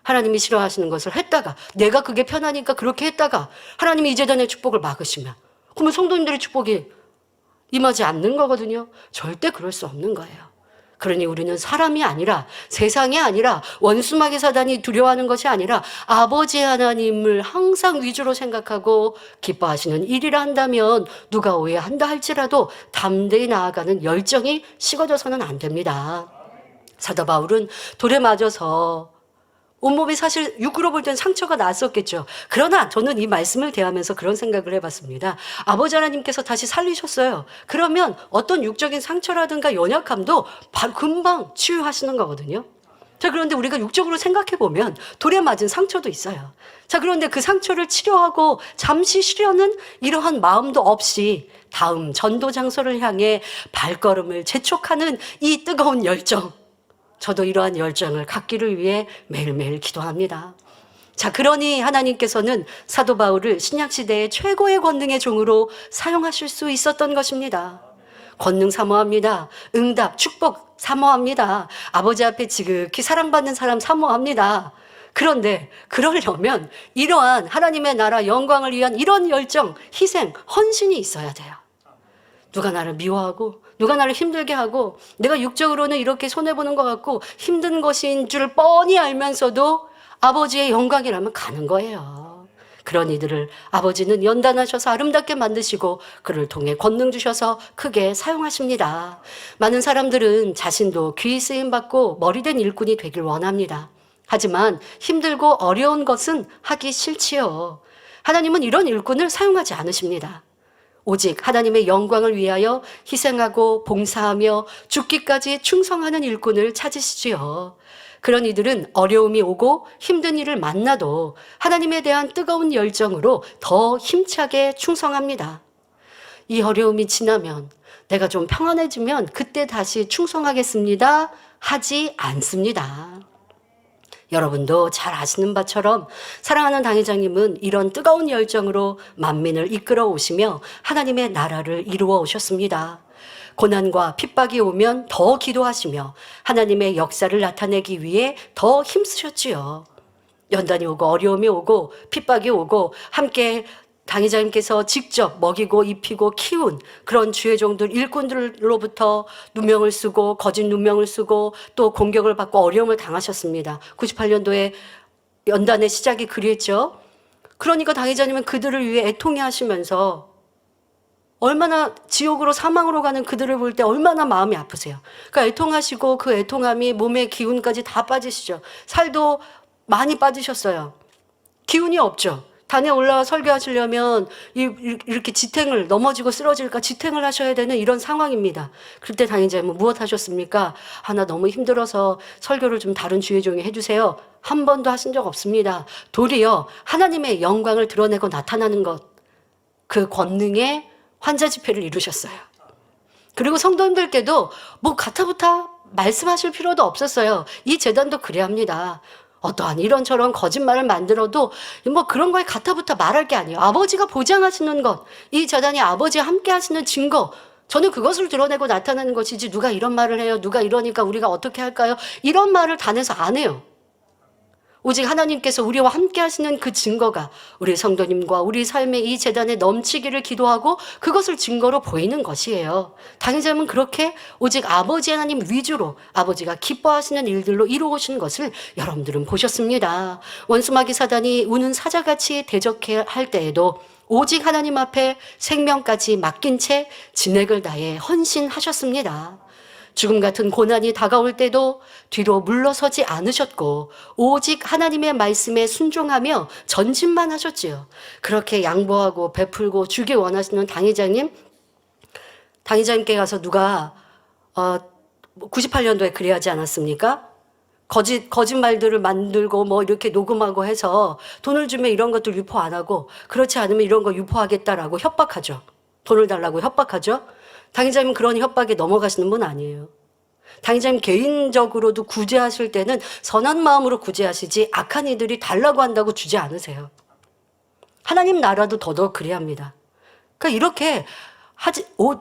Speaker 2: 하나님이 싫어하시는 것을 했다가 내가 그게 편하니까 그렇게 했다가 하나님이 이 재단의 축복을 막으시면 그러면 성도님들의 축복이 임하지 않는 거거든요. 절대 그럴 수 없는 거예요. 그러니 우리는 사람이 아니라 세상이 아니라 원수마귀 사단이 두려워하는 것이 아니라 아버지 하나님을 항상 위주로 생각하고 기뻐하시는 일이라 한다면 누가 오해한다 할지라도 담대히 나아가는 열정이 식어져서는 안 됩니다. 사도 바울은 돌에 맞아서 온몸이 사실 육으로 볼 땐 상처가 났었겠죠. 그러나 저는 이 말씀을 대하면서 그런 생각을 해봤습니다. 아버지 하나님께서 다시 살리셨어요. 그러면 어떤 육적인 상처라든가 연약함도 금방 치유하시는 거거든요. 자, 그런데 우리가 육적으로 생각해 보면 돌에 맞은 상처도 있어요. 자, 그런데 그 상처를 치료하고 잠시 쉬려는 이러한 마음도 없이 다음 전도 장소를 향해 발걸음을 재촉하는 이 뜨거운 열정, 저도 이러한 열정을 갖기를 위해 매일매일 기도합니다. 자, 그러니 하나님께서는 사도 바울을 신약시대의 최고의 권능의 종으로 사용하실 수 있었던 것입니다. 권능 사모합니다. 응답, 축복 사모합니다. 아버지 앞에 지극히 사랑받는 사람 사모합니다. 그런데 그러려면 이러한 하나님의 나라 영광을 위한 이런 열정, 희생, 헌신이 있어야 돼요. 누가 나를 미워하고 누가 나를 힘들게 하고 내가 육적으로는 이렇게 손해보는 것 같고 힘든 것인 줄 뻔히 알면서도 아버지의 영광이라면 가는 거예요. 그런 이들을 아버지는 연단하셔서 아름답게 만드시고 그를 통해 권능 주셔서 크게 사용하십니다. 많은 사람들은 자신도 귀히 쓰임받고 머리된 일꾼이 되길 원합니다. 하지만 힘들고 어려운 것은 하기 싫지요. 하나님은 이런 일꾼을 사용하지 않으십니다. 오직 하나님의 영광을 위하여 희생하고 봉사하며 죽기까지 충성하는 일꾼을 찾으시지요. 그런 이들은 어려움이 오고 힘든 일을 만나도 하나님에 대한 뜨거운 열정으로 더 힘차게 충성합니다. 이 어려움이 지나면 내가 좀 평안해지면 그때 다시 충성하겠습니다 하지 않습니다. 여러분도 잘 아시는 바처럼 사랑하는 당회장님은 이런 뜨거운 열정으로 만민을 이끌어 오시며 하나님의 나라를 이루어 오셨습니다. 고난과 핍박이 오면 더 기도하시며 하나님의 역사를 나타내기 위해 더 힘쓰셨지요. 연단이 오고 어려움이 오고 핍박이 오고 함께 당회장님께서 직접 먹이고 입히고 키운 그런 주의 종들 일꾼들로부터 누명을 쓰고 거짓 누명을 쓰고 또 공격을 받고 어려움을 당하셨습니다. 98년도에 연단의 시작이 그랬죠. 그러니까 당회장님은 그들을 위해 애통해 하시면서 얼마나 지옥으로 사망으로 가는 그들을 볼 때 얼마나 마음이 아프세요. 그러니까 애통하시고 그 애통함이 몸의 기운까지 다 빠지시죠. 살도 많이 빠지셨어요. 기운이 없죠. 단에 올라와 설교하시려면 이렇게 지탱을 넘어지고 쓰러질까 지탱을 하셔야 되는 이런 상황입니다. 그때 당회장님은 무엇 하셨습니까? 나 너무 힘들어서 설교를 좀 다른 주의 종이 해주세요. 한 번도 하신 적 없습니다. 도리어 하나님의 영광을 드러내고 나타나는 것, 그 권능의 환자 집회를 이루셨어요. 그리고 성도님들께도 뭐 가타부타 말씀하실 필요도 없었어요. 이 재단도 그래야 합니다. 어떠한 이런저런 거짓말을 만들어도 뭐 그런 거에 가타부타 말할 게 아니에요. 아버지가 보장하시는 것, 이 재단이 아버지와 함께 하시는 증거, 저는 그것을 드러내고 나타나는 것이지 누가 이런 말을 해요. 누가 이러니까 우리가 어떻게 할까요? 이런 말을 단에서 안 해요. 오직 하나님께서 우리와 함께 하시는 그 증거가 우리 성도님과 우리 삶의 이 재단에 넘치기를 기도하고 그것을 증거로 보이는 것이에요. 당의자님은 그렇게 오직 아버지 하나님 위주로 아버지가 기뻐하시는 일들로 이루어오시는 것을 여러분들은 보셨습니다. 원수마귀 사단이 우는 사자같이 대적해 할 때에도 오직 하나님 앞에 생명까지 맡긴 채 진액을 다해 헌신하셨습니다. 죽음 같은 고난이 다가올 때도 뒤로 물러서지 않으셨고 오직 하나님의 말씀에 순종하며 전진만 하셨지요. 그렇게 양보하고 베풀고 주기 원하시는 당회장님께 가서 누가 98년도에 그래야지 않았습니까? 거짓말들을 만들고 뭐 이렇게 녹음하고 해서 돈을 주면 이런 것들 유포 안 하고 그렇지 않으면 이런 거 유포하겠다라고 협박하죠. 돈을 달라고 협박하죠. 당회장님 그런 협박에 넘어가시는 분 아니에요. 당회장님 개인적으로도 구제하실 때는 선한 마음으로 구제하시지 악한 이들이 달라고 한다고 주지 않으세요. 하나님 나라도 더더욱 그래야 합니다. 그러니까 이렇게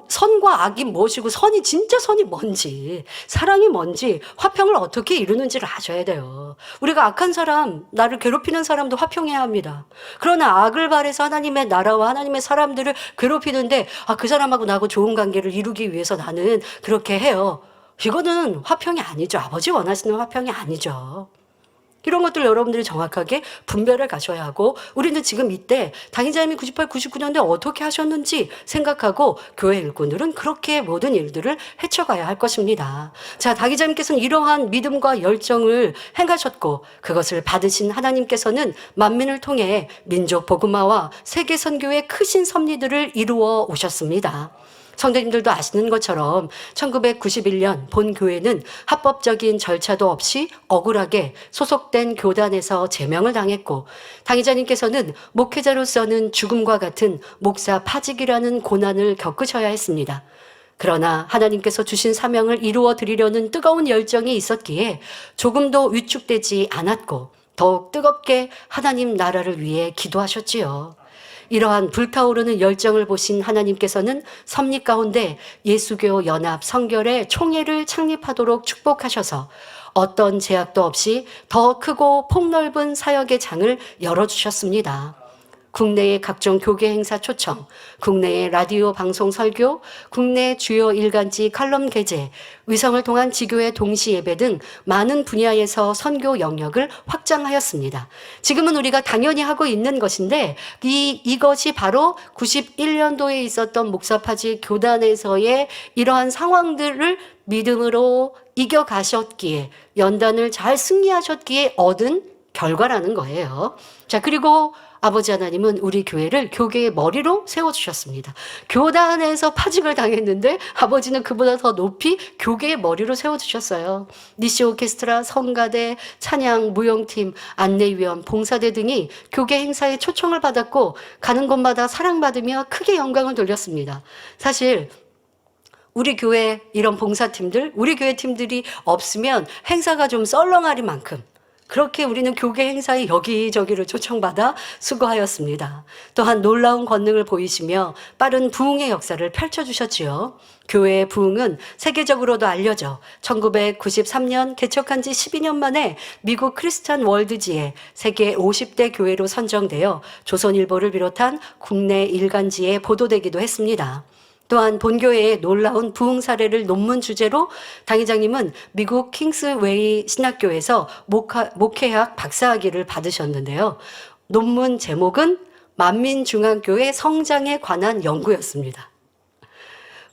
Speaker 2: 선과 악이 무엇이고 진짜 선이 뭔지 사랑이 뭔지 화평을 어떻게 이루는지를 아셔야 돼요. 우리가 악한 사람, 나를 괴롭히는 사람도 화평해야 합니다. 그러나 악을 바래서 하나님의 나라와 하나님의 사람들을 괴롭히는데 그 사람하고 나하고 좋은 관계를 이루기 위해서 나는 그렇게 해요. 이거는 화평이 아니죠. 아버지 원하시는 화평이 아니죠. 이런 것들 여러분들이 정확하게 분별을 가셔야 하고 우리는 지금 이때 당의자님이 98, 99년도에 어떻게 하셨는지 생각하고 교회 일꾼들은 그렇게 모든 일들을 헤쳐가야 할 것입니다. 자, 당의자님께서는 이러한 믿음과 열정을 행하셨고 그것을 받으신 하나님께서는 만민을 통해 민족 복음화와 세계 선교의 크신 섭리들을 이루어 오셨습니다. 성도님들도 아시는 것처럼 1991년 본교회는 합법적인 절차도 없이 억울하게 소속된 교단에서 제명을 당했고 당의자님께서는 목회자로서는 죽음과 같은 목사 파직이라는 고난을 겪으셔야 했습니다. 그러나 하나님께서 주신 사명을 이루어 드리려는 뜨거운 열정이 있었기에 조금도 위축되지 않았고 더욱 뜨겁게 하나님 나라를 위해 기도하셨지요. 이러한 불타오르는 열정을 보신 하나님께서는 섭리 가운데 예수교 연합 성결의 총회를 창립하도록 축복하셔서 어떤 제약도 없이 더 크고 폭넓은 사역의 장을 열어주셨습니다. 국내의 각종 교계 행사 초청, 국내의 라디오 방송 설교, 국내 주요 일간지 칼럼 게재, 위성을 통한 지교회 동시 예배 등 많은 분야에서 선교 영역을 확장하였습니다. 지금은 우리가 당연히 하고 있는 것인데 이것이 바로 91년도에 있었던 목사파지 교단에서의 이러한 상황들을 믿음으로 이겨가셨기에 연단을 잘 승리하셨기에 얻은 결과라는 거예요. 자, 그리고 아버지 하나님은 우리 교회를 교계의 머리로 세워주셨습니다. 교단에서 파직을 당했는데 아버지는 그보다 더 높이 교계의 머리로 세워주셨어요. 니시 오케스트라, 성가대, 찬양, 무용팀, 안내위원, 봉사대 등이 교계 행사에 초청을 받았고 가는 곳마다 사랑받으며 크게 영광을 돌렸습니다. 사실 우리 교회 이런 봉사팀들, 우리 교회 팀들이 없으면 행사가 좀 썰렁하리만큼 그렇게 우리는 교계 행사에 여기저기를 초청받아 수고하였습니다. 또한 놀라운 권능을 보이시며 빠른 부흥의 역사를 펼쳐주셨지요. 교회의 부흥은 세계적으로도 알려져 1993년 개척한 지 12년 만에 미국 크리스찬 월드지에 세계 50대 교회로 선정되어 조선일보를 비롯한 국내 일간지에 보도되기도 했습니다. 또한 본교회의 놀라운 부흥 사례를 논문 주제로 당회장님은 미국 킹스웨이 신학교에서 목회학 박사학위를 받으셨는데요. 논문 제목은 만민중앙교회 성장에 관한 연구였습니다.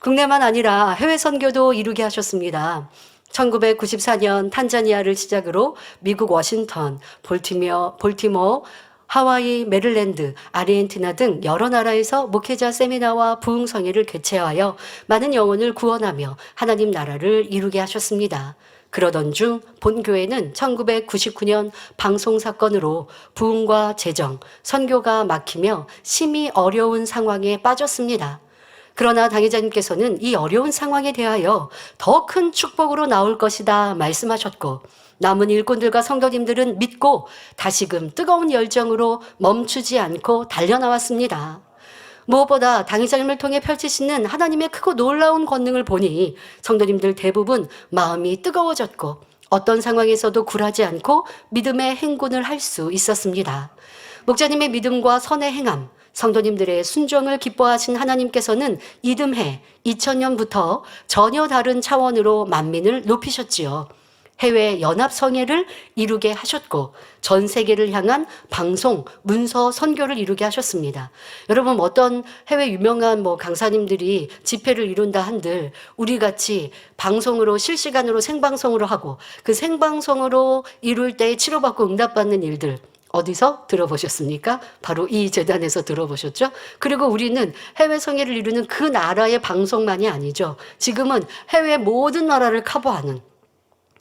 Speaker 2: 국내만 아니라 해외 선교도 이루게 하셨습니다. 1994년 탄자니아를 시작으로 미국 워싱턴, 볼티모어, 하와이, 메릴랜드, 아르헨티나 등 여러 나라에서 목회자 세미나와 부흥성회를 개최하여 많은 영혼을 구원하며 하나님 나라를 이루게 하셨습니다. 그러던 중 본교회는 1999년 방송 사건으로 부흥과 재정, 선교가 막히며 심히 어려운 상황에 빠졌습니다. 그러나 당회자님께서는 이 어려운 상황에 대하여 더 큰 축복으로 나올 것이다 말씀하셨고 남은 일꾼들과 성도님들은 믿고 다시금 뜨거운 열정으로 멈추지 않고 달려나왔습니다. 무엇보다 당회장님을 통해 펼치시는 하나님의 크고 놀라운 권능을 보니 성도님들 대부분 마음이 뜨거워졌고 어떤 상황에서도 굴하지 않고 믿음의 행군을 할 수 있었습니다. 목자님의 믿음과 선의 행함, 성도님들의 순종을 기뻐하신 하나님께서는 이듬해 2000년부터 전혀 다른 차원으로 만민을 높이셨지요. 해외 연합 성회를 이루게 하셨고 전 세계를 향한 방송, 문서, 선교를 이루게 하셨습니다. 여러분 어떤 해외 유명한 강사님들이 집회를 이룬다 한들 우리 같이 방송으로 실시간으로 생방송으로 하고 그 생방송으로 이룰 때 치료받고 응답받는 일들 어디서 들어보셨습니까? 바로 이 재단에서 들어보셨죠? 그리고 우리는 해외 성회를 이루는 그 나라의 방송만이 아니죠. 지금은 해외 모든 나라를 커버하는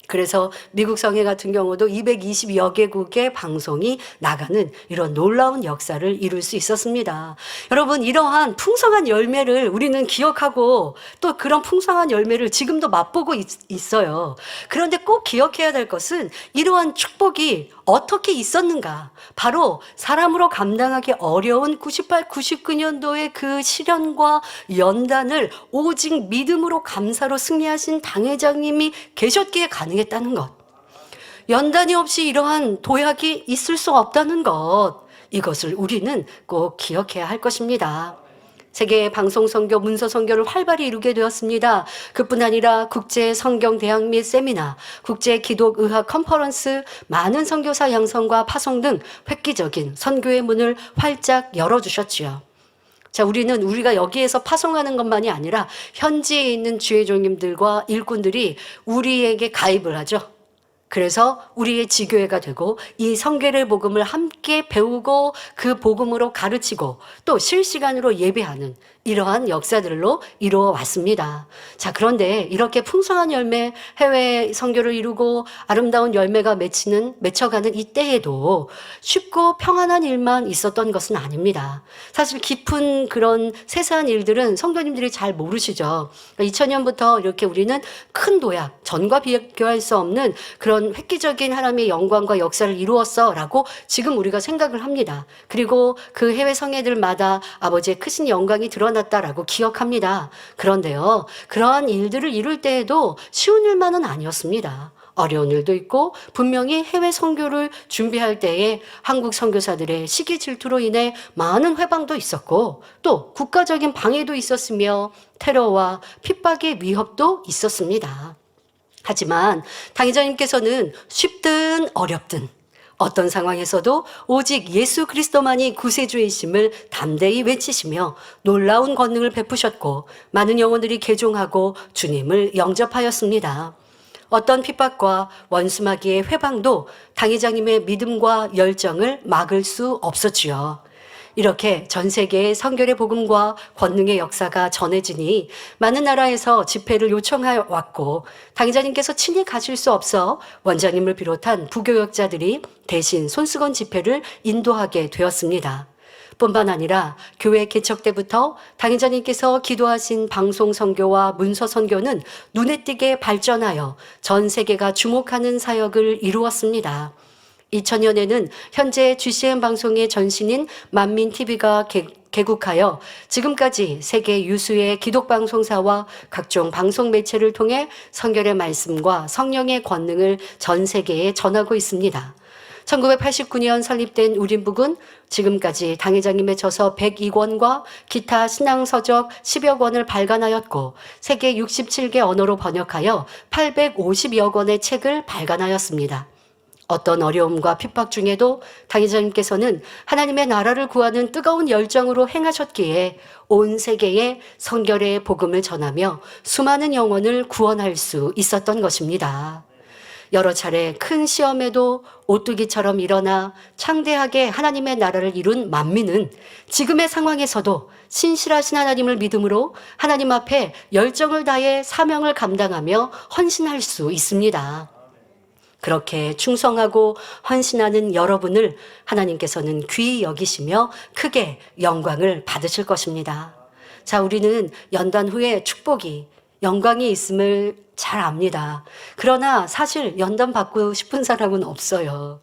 Speaker 2: 그래서 미국 성회 같은 경우도 220여 개국의 방송이 나가는 이런 놀라운 역사를 이룰 수 있었습니다. 여러분 이러한 풍성한 열매를 우리는 기억하고 또 그런 풍성한 열매를 지금도 맛보고 있어요. 그런데 꼭 기억해야 될 것은 이러한 축복이 어떻게 있었는가? 바로 사람으로 감당하기 어려운 98, 99년도의 그 시련과 연단을 오직 믿음으로 감사로 승리하신 당회장님이 계셨기에 가능했다는 것. 연단이 없이 이러한 도약이 있을 수 없다는 것. 이것을 우리는 꼭 기억해야 할 것입니다. 세계 방송 선교, 문서 선교를 활발히 이루게 되었습니다. 그뿐 아니라 국제 성경 대학 및 세미나, 국제 기독 의학 컨퍼런스, 많은 선교사 양성과 파송 등 획기적인 선교의 문을 활짝 열어주셨지요. 자, 우리가 여기에서 파송하는 것만이 아니라 현지에 있는 주의 종님들과 일꾼들이 우리에게 가입을 하죠. 그래서 우리의 지교회가 되고 이 성결의 복음을 함께 배우고 그 복음으로 가르치고 또 실시간으로 예배하는 이러한 역사들로 이루어 왔습니다. 자, 그런데 이렇게 풍성한 열매, 해외 선교를 이루고 아름다운 열매가 맺혀가는 이때에도 쉽고 평안한 일만 있었던 것은 아닙니다. 사실 깊은 그런 세세한 일들은 성도님들이 잘 모르시죠. 2000년부터 이렇게 우리는 큰 도약, 전과 비교할 수 없는 그런 획기적인 하나님의 영광과 역사를 이루었어 라고 지금 우리가 생각을 합니다. 그리고 그 해외 성회들마다 아버지의 크신 영광이 드러났다라고 기억합니다. 그런데요, 그러한 일들을 이룰 때에도 쉬운 일만은 아니었습니다. 어려운 일도 있고 분명히 해외 선교를 준비할 때에 한국 선교사들의 시기 질투로 인해 많은 회방도 있었고 또 국가적인 방해도 있었으며 테러와 핍박의 위협도 있었습니다. 하지만 당회장님께서는 쉽든 어렵든 어떤 상황에서도 오직 예수 그리스도만이 구세주이심을 담대히 외치시며 놀라운 권능을 베푸셨고 많은 영혼들이 개종하고 주님을 영접하였습니다. 어떤 핍박과 원수마귀의 회방도 당회장님의 믿음과 열정을 막을 수 없었지요. 이렇게 전 세계의 성결의 복음과 권능의 역사가 전해지니 많은 나라에서 집회를 요청하여 왔고 당회장님께서 친히 가실 수 없어 원장님을 비롯한 부교역자들이 대신 손수건 집회를 인도하게 되었습니다. 뿐만 아니라 교회 개척 때부터 당회장님께서 기도하신 방송 선교와 문서 선교는 눈에 띄게 발전하여 전 세계가 주목하는 사역을 이루었습니다. 2000년에는 현재 GCN 방송의 전신인 만민TV가 개국하여 지금까지 세계 유수의 기독방송사와 각종 방송 매체를 통해 성결의 말씀과 성령의 권능을 전 세계에 전하고 있습니다. 1989년 설립된 우린북은 지금까지 당회장님의 저서 102권과 기타 신앙서적 10여 권을 발간하였고 세계 67개 언어로 번역하여 850여 권의 책을 발간하였습니다. 어떤 어려움과 핍박 중에도 당회장님께서는 하나님의 나라를 구하는 뜨거운 열정으로 행하셨기에 온 세계에 성결의 복음을 전하며 수많은 영혼을 구원할 수 있었던 것입니다. 여러 차례 큰 시험에도 오뚜기처럼 일어나 창대하게 하나님의 나라를 이룬 만민은 지금의 상황에서도 신실하신 하나님을 믿음으로 하나님 앞에 열정을 다해 사명을 감당하며 헌신할 수 있습니다. 그렇게 충성하고 헌신하는 여러분을 하나님께서는 귀히 여기시며 크게 영광을 받으실 것입니다. 자, 우리는 연단 후에 축복이 영광이 있음을 잘 압니다. 그러나 사실 연단 받고 싶은 사람은 없어요.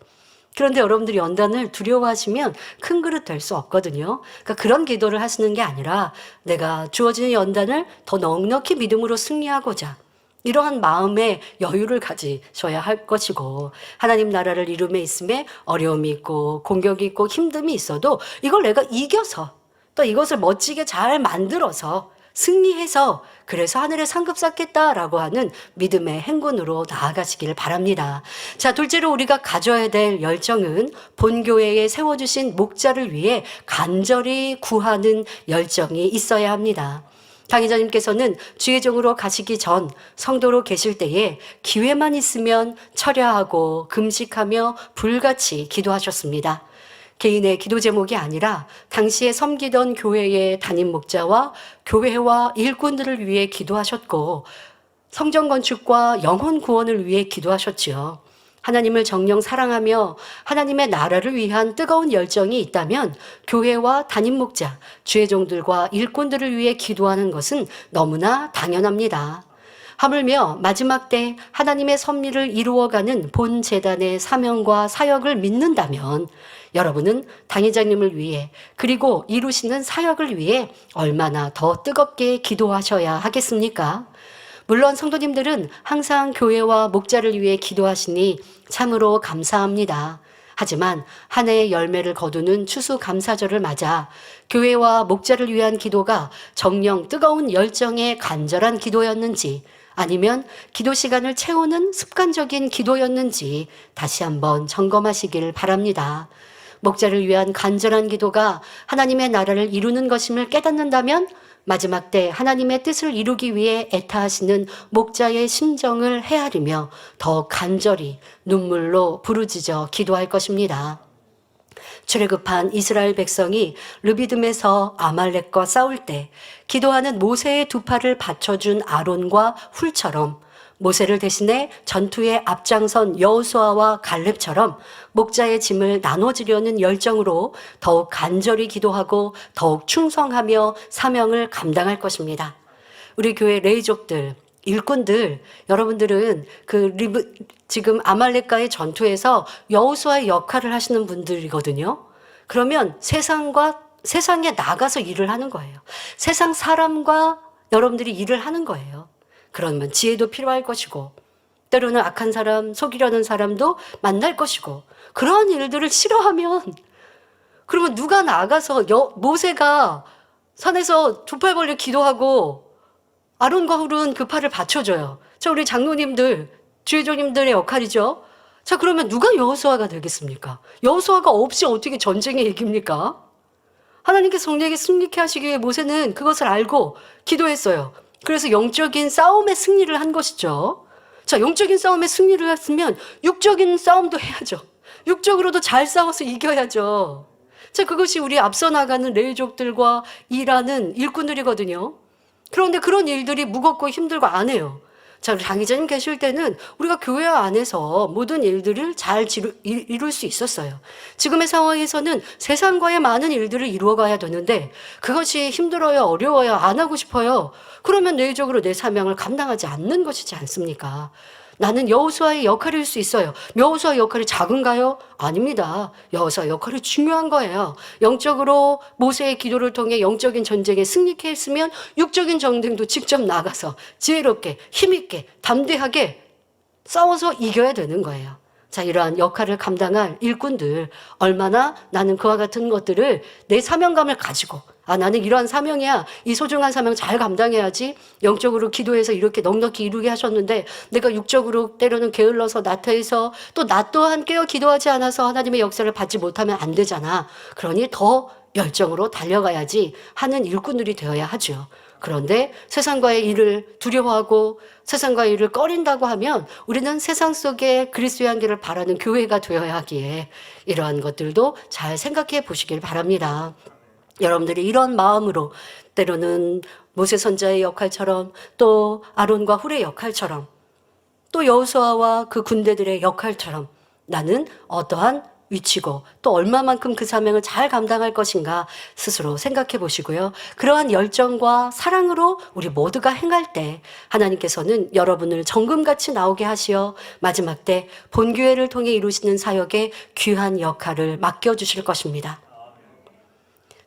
Speaker 2: 그런데 여러분들이 연단을 두려워하시면 큰 그릇 될 수 없거든요. 그러니까 그런 기도를 하시는 게 아니라 내가 주어지는 연단을 더 넉넉히 믿음으로 승리하고자 이러한 마음의 여유를 가지셔야 할 것이고, 하나님 나라를 이룸에 있음에 어려움이 있고 공격이 있고 힘듦이 있어도 이걸 내가 이겨서 또 이것을 멋지게 잘 만들어서 승리해서 그래서 하늘에 상급 쌓겠다라고 하는 믿음의 행군으로 나아가시기를 바랍니다. 자, 둘째로 우리가 가져야 될 열정은 본교회에 세워주신 목자를 위해 간절히 구하는 열정이 있어야 합니다. 강의자님께서는 주의종으로 가시기 전 성도로 계실 때에 기회만 있으면 철야하고 금식하며 불같이 기도하셨습니다. 개인의 기도 제목이 아니라 당시에 섬기던 교회의 담임 목자와 교회와 일꾼들을 위해 기도하셨고, 성전 건축과 영혼 구원을 위해 기도하셨지요. 하나님을 정녕 사랑하며 하나님의 나라를 위한 뜨거운 열정이 있다면 교회와 담임 목자, 주의종들과 일꾼들을 위해 기도하는 것은 너무나 당연합니다. 하물며 마지막 때 하나님의 섭리를 이루어가는 본 재단의 사명과 사역을 믿는다면 여러분은 당회장님을 위해 그리고 이루시는 사역을 위해 얼마나 더 뜨겁게 기도하셔야 하겠습니까? 물론 성도님들은 항상 교회와 목자를 위해 기도하시니 참으로 감사합니다. 하지만 한 해의 열매를 거두는 추수감사절을 맞아 교회와 목자를 위한 기도가 정녕 뜨거운 열정의 간절한 기도였는지 아니면 기도 시간을 채우는 습관적인 기도였는지 다시 한번 점검하시길 바랍니다. 목자를 위한 간절한 기도가 하나님의 나라를 이루는 것임을 깨닫는다면 마지막 때 하나님의 뜻을 이루기 위해 애타하시는 목자의 심정을 헤아리며 더 간절히 눈물로 부르짖어 기도할 것입니다. 출애굽한 이스라엘 백성이 르비딤에서 아말렉과 싸울 때 기도하는 모세의 두 팔을 받쳐준 아론과 훌처럼 모세를 대신해 전투에 앞장선 여호수아와 갈렙처럼 목자의 짐을 나눠주려는 열정으로 더욱 간절히 기도하고 더욱 충성하며 사명을 감당할 것입니다. 우리 교회 레이족들, 일꾼들, 여러분들은 지금 아말렉과의 전투에서 여호수아의 역할을 하시는 분들이거든요. 그러면 세상에 나가서 일을 하는 거예요. 세상 사람과 여러분들이 일을 하는 거예요. 그러면 지혜도 필요할 것이고 때로는 악한 사람, 속이려는 사람도 만날 것이고 그러한 일들을 싫어하면 그러면 누가 나가서 모세가 산에서 두 팔 벌려 기도하고 아론과 훌은 그 팔을 받쳐줘요. 자, 우리 장로님들, 주의종님들의 역할이죠. 자, 그러면 누가 여호수아가 되겠습니까? 여호수아가 없이 어떻게 전쟁에 이깁니까? 하나님께서 성령에게 승리케 하시기 위해 모세는 그것을 알고 기도했어요. 그래서 영적인 싸움의 승리를 한 것이죠. 자, 영적인 싸움의 승리를 했으면 육적인 싸움도 해야죠. 육적으로도 잘 싸워서 이겨야죠. 자, 그것이 우리 앞서 나가는 레위족들과 일하는 일꾼들이거든요. 그런데 그런 일들이 무겁고 힘들고 안 해요. 자, 장의자님 계실 때는 우리가 교회 안에서 모든 일들을 잘 이룰 수 있었어요. 지금의 상황에서는 세상과의 많은 일들을 이루어가야 되는데 그것이 힘들어요, 어려워요, 안 하고 싶어요. 그러면 내적으로 내 사명을 감당하지 않는 것이지 않습니까? 나는 여호수아의 역할일 수 있어요. 여호수아의 역할이 작은가요? 아닙니다. 여호수아의 역할이 중요한 거예요. 영적으로 모세의 기도를 통해 영적인 전쟁에 승리케 했으면 육적인 전쟁도 직접 나가서 지혜롭게 힘있게 담대하게 싸워서 이겨야 되는 거예요. 자, 이러한 역할을 감당할 일꾼들 얼마나 나는 그와 같은 것들을 내 사명감을 가지고 나는 이러한 사명이야. 이 소중한 사명 잘 감당해야지. 영적으로 기도해서 이렇게 넉넉히 이루게 하셨는데 내가 육적으로 때로는 게을러서 나태해서 또 나 또한 깨어 기도하지 않아서 하나님의 역사를 받지 못하면 안 되잖아. 그러니 더 열정으로 달려가야지 하는 일꾼들이 되어야 하죠. 그런데 세상과의 일을 두려워하고 세상과의 일을 꺼린다고 하면 우리는 세상 속에 그리스도의 향기를 바라는 교회가 되어야 하기에 이러한 것들도 잘 생각해 보시길 바랍니다. 여러분들이 이런 마음으로 때로는 모세 선자의 역할처럼 또 아론과 훌의 역할처럼 또 여호수아와 그 군대들의 역할처럼 나는 어떠한 위치고 또 얼마만큼 그 사명을 잘 감당할 것인가 스스로 생각해 보시고요. 그러한 열정과 사랑으로 우리 모두가 행할 때 하나님께서는 여러분을 정금같이 나오게 하시어 마지막 때 본교회를 통해 이루시는 사역에 귀한 역할을 맡겨주실 것입니다.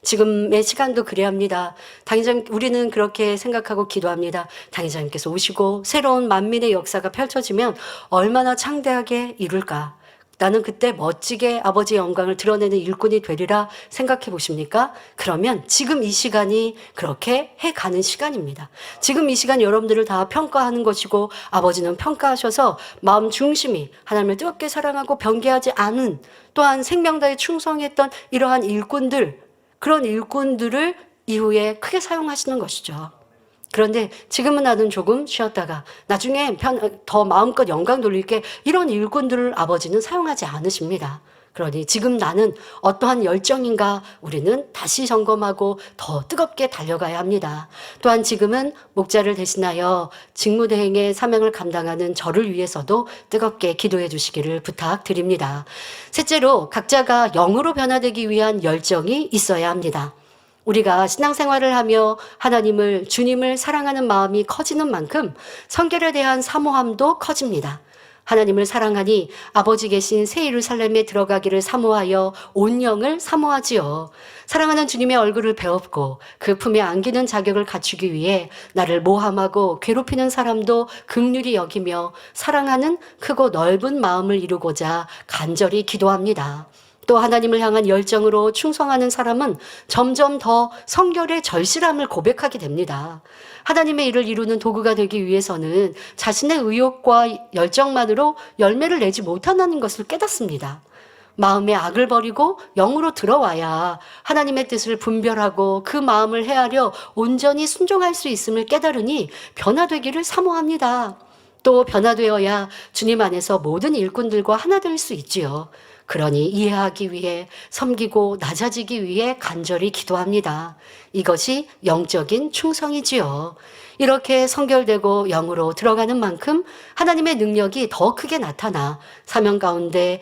Speaker 2: 지금의 시간도 그래야 합니다. 당회장, 우리는 그렇게 생각하고 기도합니다. 당회장님께서 오시고 새로운 만민의 역사가 펼쳐지면 얼마나 창대하게 이룰까. 나는 그때 멋지게 아버지의 영광을 드러내는 일꾼이 되리라 생각해 보십니까? 그러면 지금 이 시간이 그렇게 해가는 시간입니다. 지금 이 시간 여러분들을 다 평가하는 것이고 아버지는 평가하셔서 마음 중심이 하나님을 뜨겁게 사랑하고 변개하지 않은 또한 생명다에 충성했던 이러한 일꾼들, 그런 일꾼들을 이후에 크게 사용하시는 것이죠. 그런데 지금은 나는 조금 쉬었다가 나중에 더 마음껏 영광 돌릴게, 이런 일꾼들을 아버지는 사용하지 않으십니다. 그러니 지금 나는 어떠한 열정인가 우리는 다시 점검하고 더 뜨겁게 달려가야 합니다. 또한 지금은 목자를 대신하여 직무대행의 사명을 감당하는 저를 위해서도 뜨겁게 기도해 주시기를 부탁드립니다. 셋째로, 각자가 영으로 변화되기 위한 열정이 있어야 합니다. 우리가 신앙생활을 하며 하나님을, 주님을 사랑하는 마음이 커지는 만큼 성결에 대한 사모함도 커집니다. 하나님을 사랑하니 아버지 계신 새 예루살렘에 들어가기를 사모하여 온 영을 사모하지요. 사랑하는 주님의 얼굴을 배웠고 그 품에 안기는 자격을 갖추기 위해 나를 모함하고 괴롭히는 사람도 긍휼히 여기며 사랑하는 크고 넓은 마음을 이루고자 간절히 기도합니다. 또 하나님을 향한 열정으로 충성하는 사람은 점점 더 성결의 절실함을 고백하게 됩니다. 하나님의 일을 이루는 도구가 되기 위해서는 자신의 의욕과 열정만으로 열매를 내지 못한다는 것을 깨닫습니다. 마음의 악을 버리고 영으로 들어와야 하나님의 뜻을 분별하고 그 마음을 헤아려 온전히 순종할 수 있음을 깨달으니 변화되기를 사모합니다. 또 변화되어야 주님 안에서 모든 일꾼들과 하나 될 수 있지요. 그러니 이해하기 위해, 섬기고 낮아지기 위해 간절히 기도합니다. 이것이 영적인 충성이지요. 이렇게 성결되고 영으로 들어가는 만큼 하나님의 능력이 더 크게 나타나 사명 가운데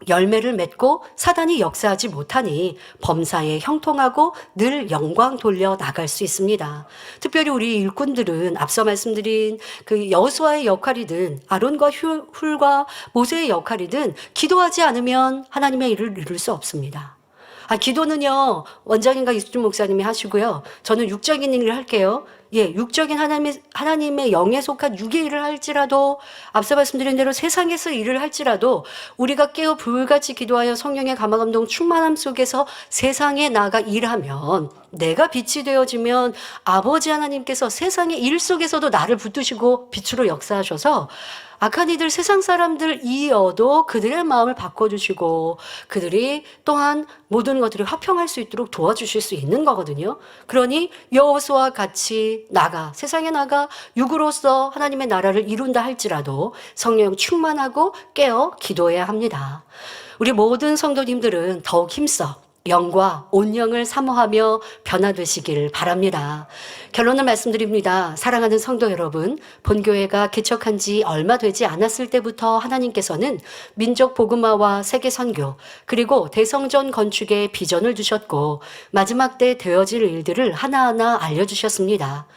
Speaker 2: 열매를 맺고 사단이 역사하지 못하니 범사에 형통하고 늘 영광 돌려 나갈 수 있습니다. 특별히 우리 일꾼들은 앞서 말씀드린 그 여호수아의 역할이든 아론과 훌과 모세의 역할이든 기도하지 않으면 하나님의 일을 이룰 수 없습니다. 기도는요, 원장님과 이수준 목사님이 하시고요. 저는 육적인 일을 할게요. 육적인 하나님의 영에 속한 육의 일을 할지라도, 앞서 말씀드린 대로 세상에서 일을 할지라도 우리가 깨어 불같이 기도하여 성령의 감화감동 충만함 속에서 세상에 나가 일하면, 내가 빛이 되어지면 아버지 하나님께서 세상의 일 속에서도 나를 붙드시고 빛으로 역사하셔서 악한 이들, 세상 사람들이어도 그들의 마음을 바꿔주시고 그들이 또한 모든 것들이 화평할 수 있도록 도와주실 수 있는 거거든요. 그러니 여호수아와 같이 세상에 나가 육으로서 하나님의 나라를 이룬다 할지라도 성령 충만하고 깨어 기도해야 합니다. 우리 모든 성도님들은 더욱 힘써 영과 온 영을 사모하며 변화되시길 바랍니다. 결론을 말씀드립니다. 사랑하는 성도 여러분, 본교회가 개척한 지 얼마 되지 않았을 때부터 하나님께서는 민족 복음화와 세계 선교, 그리고 대성전 건축에 비전을 주셨고 마지막 때 되어질 일들을 하나하나 알려주셨습니다.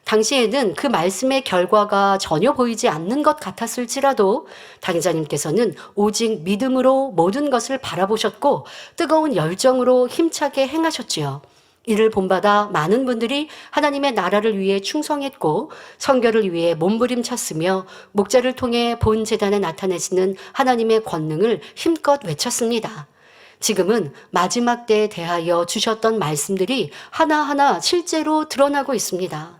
Speaker 2: 당시에는 그 말씀의 결과가 전혀 보이지 않는 것 같았을지라도 당회자님께서는 오직 믿음으로 모든 것을 바라보셨고 뜨거운 열정으로 힘차게 행하셨지요. 이를 본받아 많은 분들이 하나님의 나라를 위해 충성했고 선교를 위해 몸부림쳤으며 목자를 통해 본 재단에 나타내시는 하나님의 권능을 힘껏 외쳤습니다. 지금은 마지막 때에 대하여 주셨던 말씀들이 하나하나 실제로 드러나고 있습니다.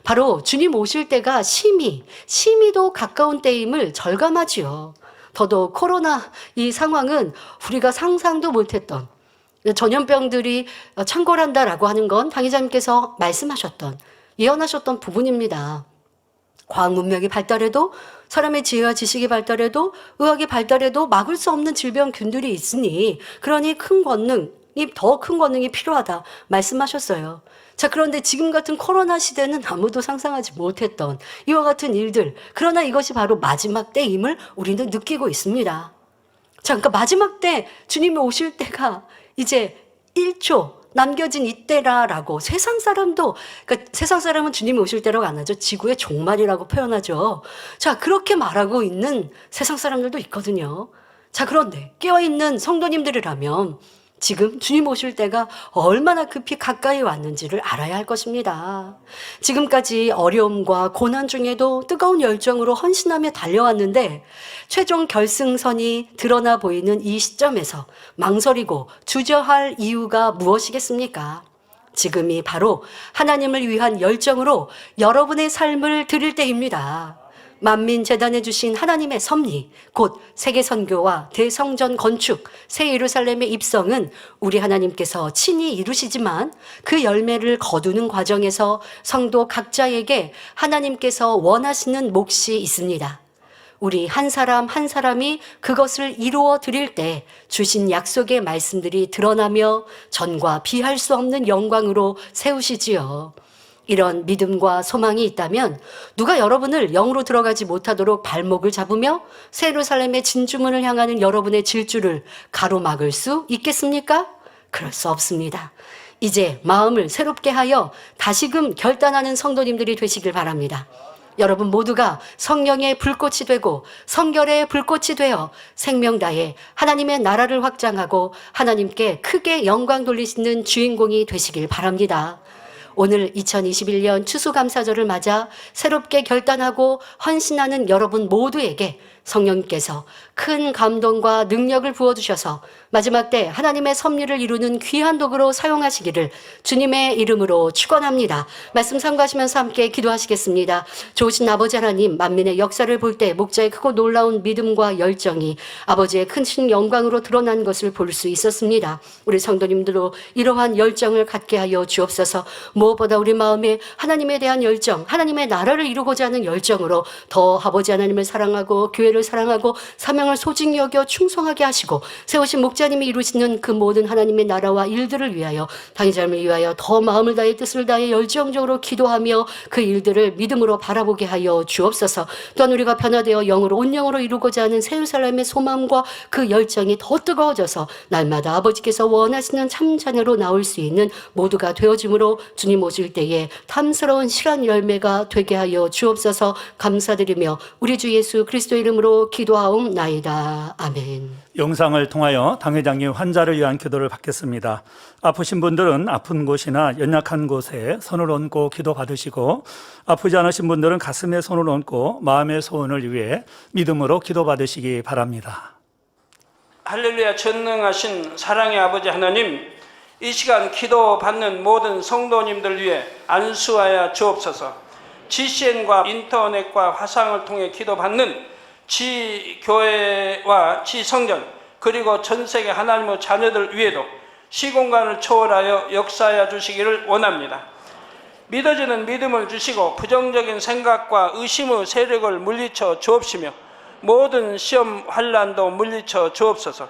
Speaker 2: 바로 주님 오실 때가 심히도 가까운 때임을 절감하지요. 더더욱 코로나 이 상황은 우리가 상상도 못했던 전염병들이 창궐한다라고 하는 건 당회자님께서 말씀하셨던, 예언하셨던 부분입니다. 과학 문명이 발달해도, 사람의 지혜와 지식이 발달해도, 의학이 발달해도 막을 수 없는 질병균들이 있으니 그러니 더 큰 권능이 필요하다 말씀하셨어요. 자, 그런데 지금 같은 코로나 시대는 아무도 상상하지 못했던 이와 같은 일들, 그러나 이것이 바로 마지막 때임을 우리는 느끼고 있습니다. 자, 그러니까 마지막 때 주님이 오실 때가 이제 1초 남겨진 이때라라고 세상 사람도, 그러니까 세상 사람은 주님이 오실 때라고 안 하죠. 지구의 종말이라고 표현하죠. 자, 그렇게 말하고 있는 세상 사람들도 있거든요. 자, 그런데 깨어있는 성도님들이라면 지금 주님 오실 때가 얼마나 급히 가까이 왔는지를 알아야 할 것입니다. 지금까지 어려움과 고난 중에도 뜨거운 열정으로 헌신하며 달려왔는데 최종 결승선이 드러나 보이는 이 시점에서 망설이고 주저할 이유가 무엇이겠습니까? 지금이 바로 하나님을 위한 열정으로 여러분의 삶을 드릴 때입니다. 만민재단에 주신 하나님의 섭리, 곧 세계선교와 대성전 건축, 새 예루살렘의 입성은 우리 하나님께서 친히 이루시지만 그 열매를 거두는 과정에서 성도 각자에게 하나님께서 원하시는 몫이 있습니다. 우리 한 사람 한 사람이 그것을 이루어 드릴 때 주신 약속의 말씀들이 드러나며 전과 비할 수 없는 영광으로 세우시지요. 이런 믿음과 소망이 있다면 누가 여러분을 영으로 들어가지 못하도록 발목을 잡으며 새 예루살렘의 진주문을 향하는 여러분의 질주를 가로막을 수 있겠습니까? 그럴 수 없습니다. 이제 마음을 새롭게 하여 다시금 결단하는 성도님들이 되시길 바랍니다. 여러분 모두가 성령의 불꽃이 되고 성결의 불꽃이 되어 생명 다해 하나님의 나라를 확장하고 하나님께 크게 영광 돌리시는 주인공이 되시길 바랍니다. 오늘 2021년 추수감사절을 맞아 새롭게 결단하고 헌신하는 여러분 모두에게 성령님께서 큰 감동과 능력을 부어주셔서 마지막 때 하나님의 섭리를 이루는 귀한 도구로 사용하시기를 주님의 이름으로 축원합니다. 말씀 sam가하시면서 함께 기도하시겠습니다. 좋으신 아버지 하나님, 만민의 역사를 볼 때 목자의 크고 놀라운 믿음과 열정이 아버지의 큰 영광으로 드러난 것을 볼 수 있었습니다. 우리 성도님들도 이러한 열정을 갖게 하여 주옵소서. 무엇보다 우리 마음에 하나님에 대한 열정, 하나님의 나라를 이루고자 하는 열정으로 더 아버지 하나님을 사랑하고 교회를 사랑하고 사명을 소중히 여겨 충성하게 하시고 세우신 목자님이 이루시는 그 모든 하나님의 나라와 일들을 위하여 당의 삶을 위하여 더 마음을 다해 뜻을 다해 열정적으로 기도하며 그 일들을 믿음으로 바라보게 하여 주옵소서. 또한 우리가 변화되어 영으로 온 영으로 이루고자 하는 새 예루살렘의 소망과 그 열정이 더 뜨거워져서 날마다 아버지께서 원하시는 참 자녀로 나올 수 있는 모두가 되어짐으로 주님 오실 때에 탐스러운 실한 열매가 되게 하여 주옵소서. 감사드리며 우리 주 예수 그리스도 이름으로 기도하옵나이다. 아멘.
Speaker 1: 영상을 통하여 당회장님 환자를 위한 기도를 받겠습니다. 아프신 분들은 아픈 곳이나 연약한 곳에 손을 얹고 기도 받으시고 아프지 않으신 분들은 가슴에 손을 얹고 마음의 소원을 위해 믿음으로 기도 받으시기 바랍니다.
Speaker 3: 할렐루야. 전능하신 사랑의 아버지 하나님, 이 시간 기도 받는 모든 성도님들 위해 안수하여 주옵소서. GCN과 인터넷과 화상을 통해 기도 받는 지교회와 지성전 그리고 전세계 하나님의 자녀들 위에도 시공간을 초월하여 역사하여 주시기를 원합니다. 믿어지는 믿음을 주시고 부정적인 생각과 의심의 세력을 물리쳐 주옵시며 모든 시험 환난도 물리쳐 주옵소서.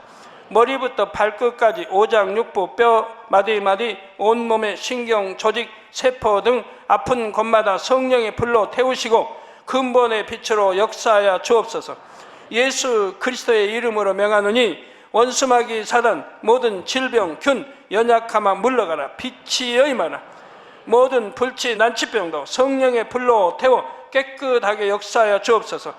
Speaker 3: 머리부터 발끝까지 오장육부 뼈 마디마디 온몸의 신경 조직 세포 등 아픈 곳마다 성령의 불로 태우시고 근본의 빛으로 역사하여 주옵소서. 예수 그리스도의 이름으로 명하노니 원수마귀 사단 모든 질병 균 연약함아 물러가라. 빛이여 임하라. 모든 불치 난치병도 성령의 불로 태워 깨끗하게 역사하여 주옵소서.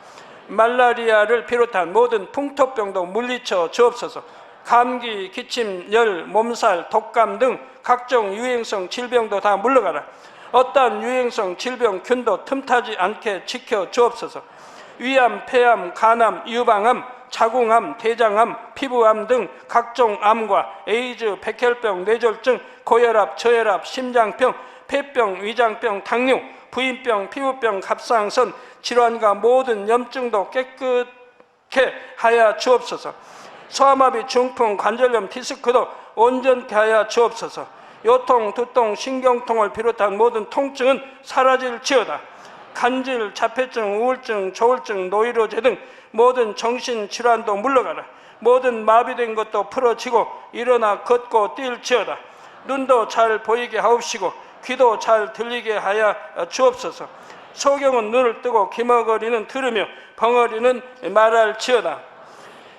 Speaker 3: 말라리아를 비롯한 모든 풍토병도 물리쳐 주옵소서. 감기, 기침, 열, 몸살, 독감 등 각종 유행성 질병도 다 물러가라. 어떠한 유행성 질병 균도 틈타지 않게 지켜 주옵소서. 위암, 폐암, 간암, 유방암, 자궁암, 대장암, 피부암 등 각종 암과 에이즈, 백혈병, 뇌졸중, 고혈압, 저혈압, 심장병, 폐병, 위장병, 당뇨, 부인병, 피부병, 갑상선 질환과 모든 염증도 깨끗게 하여 주옵소서. 소아마비, 중풍, 관절염, 디스크도 온전케 하여 주옵소서. 요통, 두통, 신경통을 비롯한 모든 통증은 사라질지어다. 간질, 자폐증, 우울증, 조울증, 노이로제 등 모든 정신질환도 물러가라. 모든 마비된 것도 풀어지고 일어나 걷고 뛸지어다. 눈도 잘 보이게 하옵시고 귀도 잘 들리게 하여 주옵소서. 소경은 눈을 뜨고 기머거리는 들으며 벙어리는 말할지어다.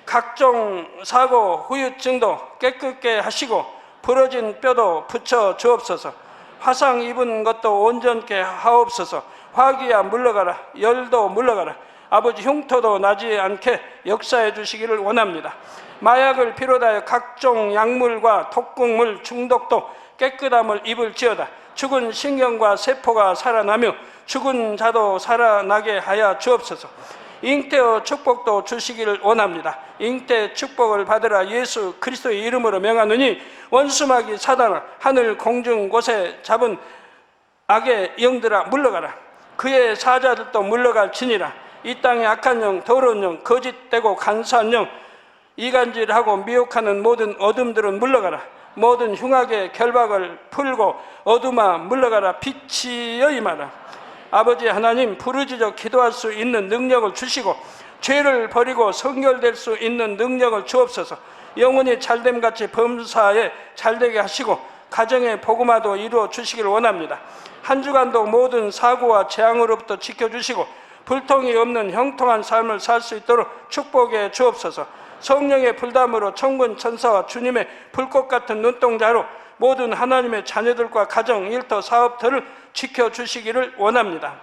Speaker 3: 각종 사고, 후유증도 깨끗게 하시고 부러진 뼈도 붙여 주옵소서. 화상 입은 것도 온전케 하옵소서. 화기야 물러가라. 열도 물러가라. 아버지 흉터도 나지 않게 역사해 주시기를 원합니다. 마약을 비롯하여 각종 약물과 독극물 중독도 깨끗함을 입을지어다. 죽은 신경과 세포가 살아나며 죽은 자도 살아나게 하여 주옵소서. 잉태의 축복도 주시기를 원합니다. 잉태 축복을 받으라. 예수 그리스도의 이름으로 명하느니 원수마귀 사단아 하늘 공중 곳에 잡은 악의 영들아 물러가라. 그의 사자들도 물러갈지니라. 이 땅의 악한 영, 더러운 영, 거짓되고 간사한 영, 이간질하고 미혹하는 모든 어둠들은 물러가라. 모든 흉악의 결박을 풀고 어둠아 물러가라. 빛이여 임하라. 아버지 하나님, 부르짖어 기도할 수 있는 능력을 주시고 죄를 버리고 성결될 수 있는 능력을 주옵소서. 영혼이 잘됨같이 범사에 잘되게 하시고 가정의 복음화도 이루어 주시기를 원합니다. 한 주간도 모든 사고와 재앙으로부터 지켜주시고 불통이 없는 형통한 삶을 살 수 있도록 축복해 주옵소서. 성령의 불담으로 천군 천사와 주님의 불꽃 같은 눈동자로 모든 하나님의 자녀들과 가정, 일터, 사업터를 지켜주시기를 원합니다.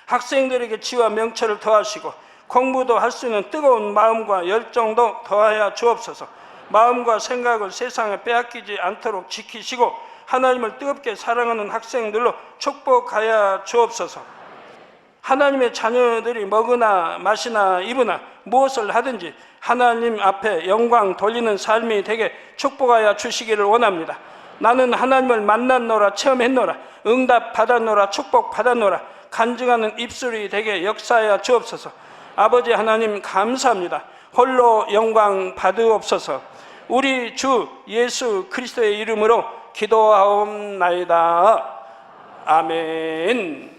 Speaker 3: 학생들에게 지와 명철을 더하시고 공부도 할 수 있는 뜨거운 마음과 열정도 더하여 주옵소서. 마음과 생각을 세상에 빼앗기지 않도록 지키시고 하나님을 뜨겁게 사랑하는 학생들로 축복하여 주옵소서. 하나님의 자녀들이 먹으나 마시나 입으나 무엇을 하든지 하나님 앞에 영광 돌리는 삶이 되게 축복하여 주시기를 원합니다. 나는 하나님을 만났노라, 체험했노라, 응답 받았노라, 축복 받았노라, 간증하는 입술이 되게 역사하여 주옵소서. 아버지 하나님 감사합니다. 홀로 영광 받으옵소서. 우리 주 예수 그리스도의 이름으로 기도하옵나이다. 아멘.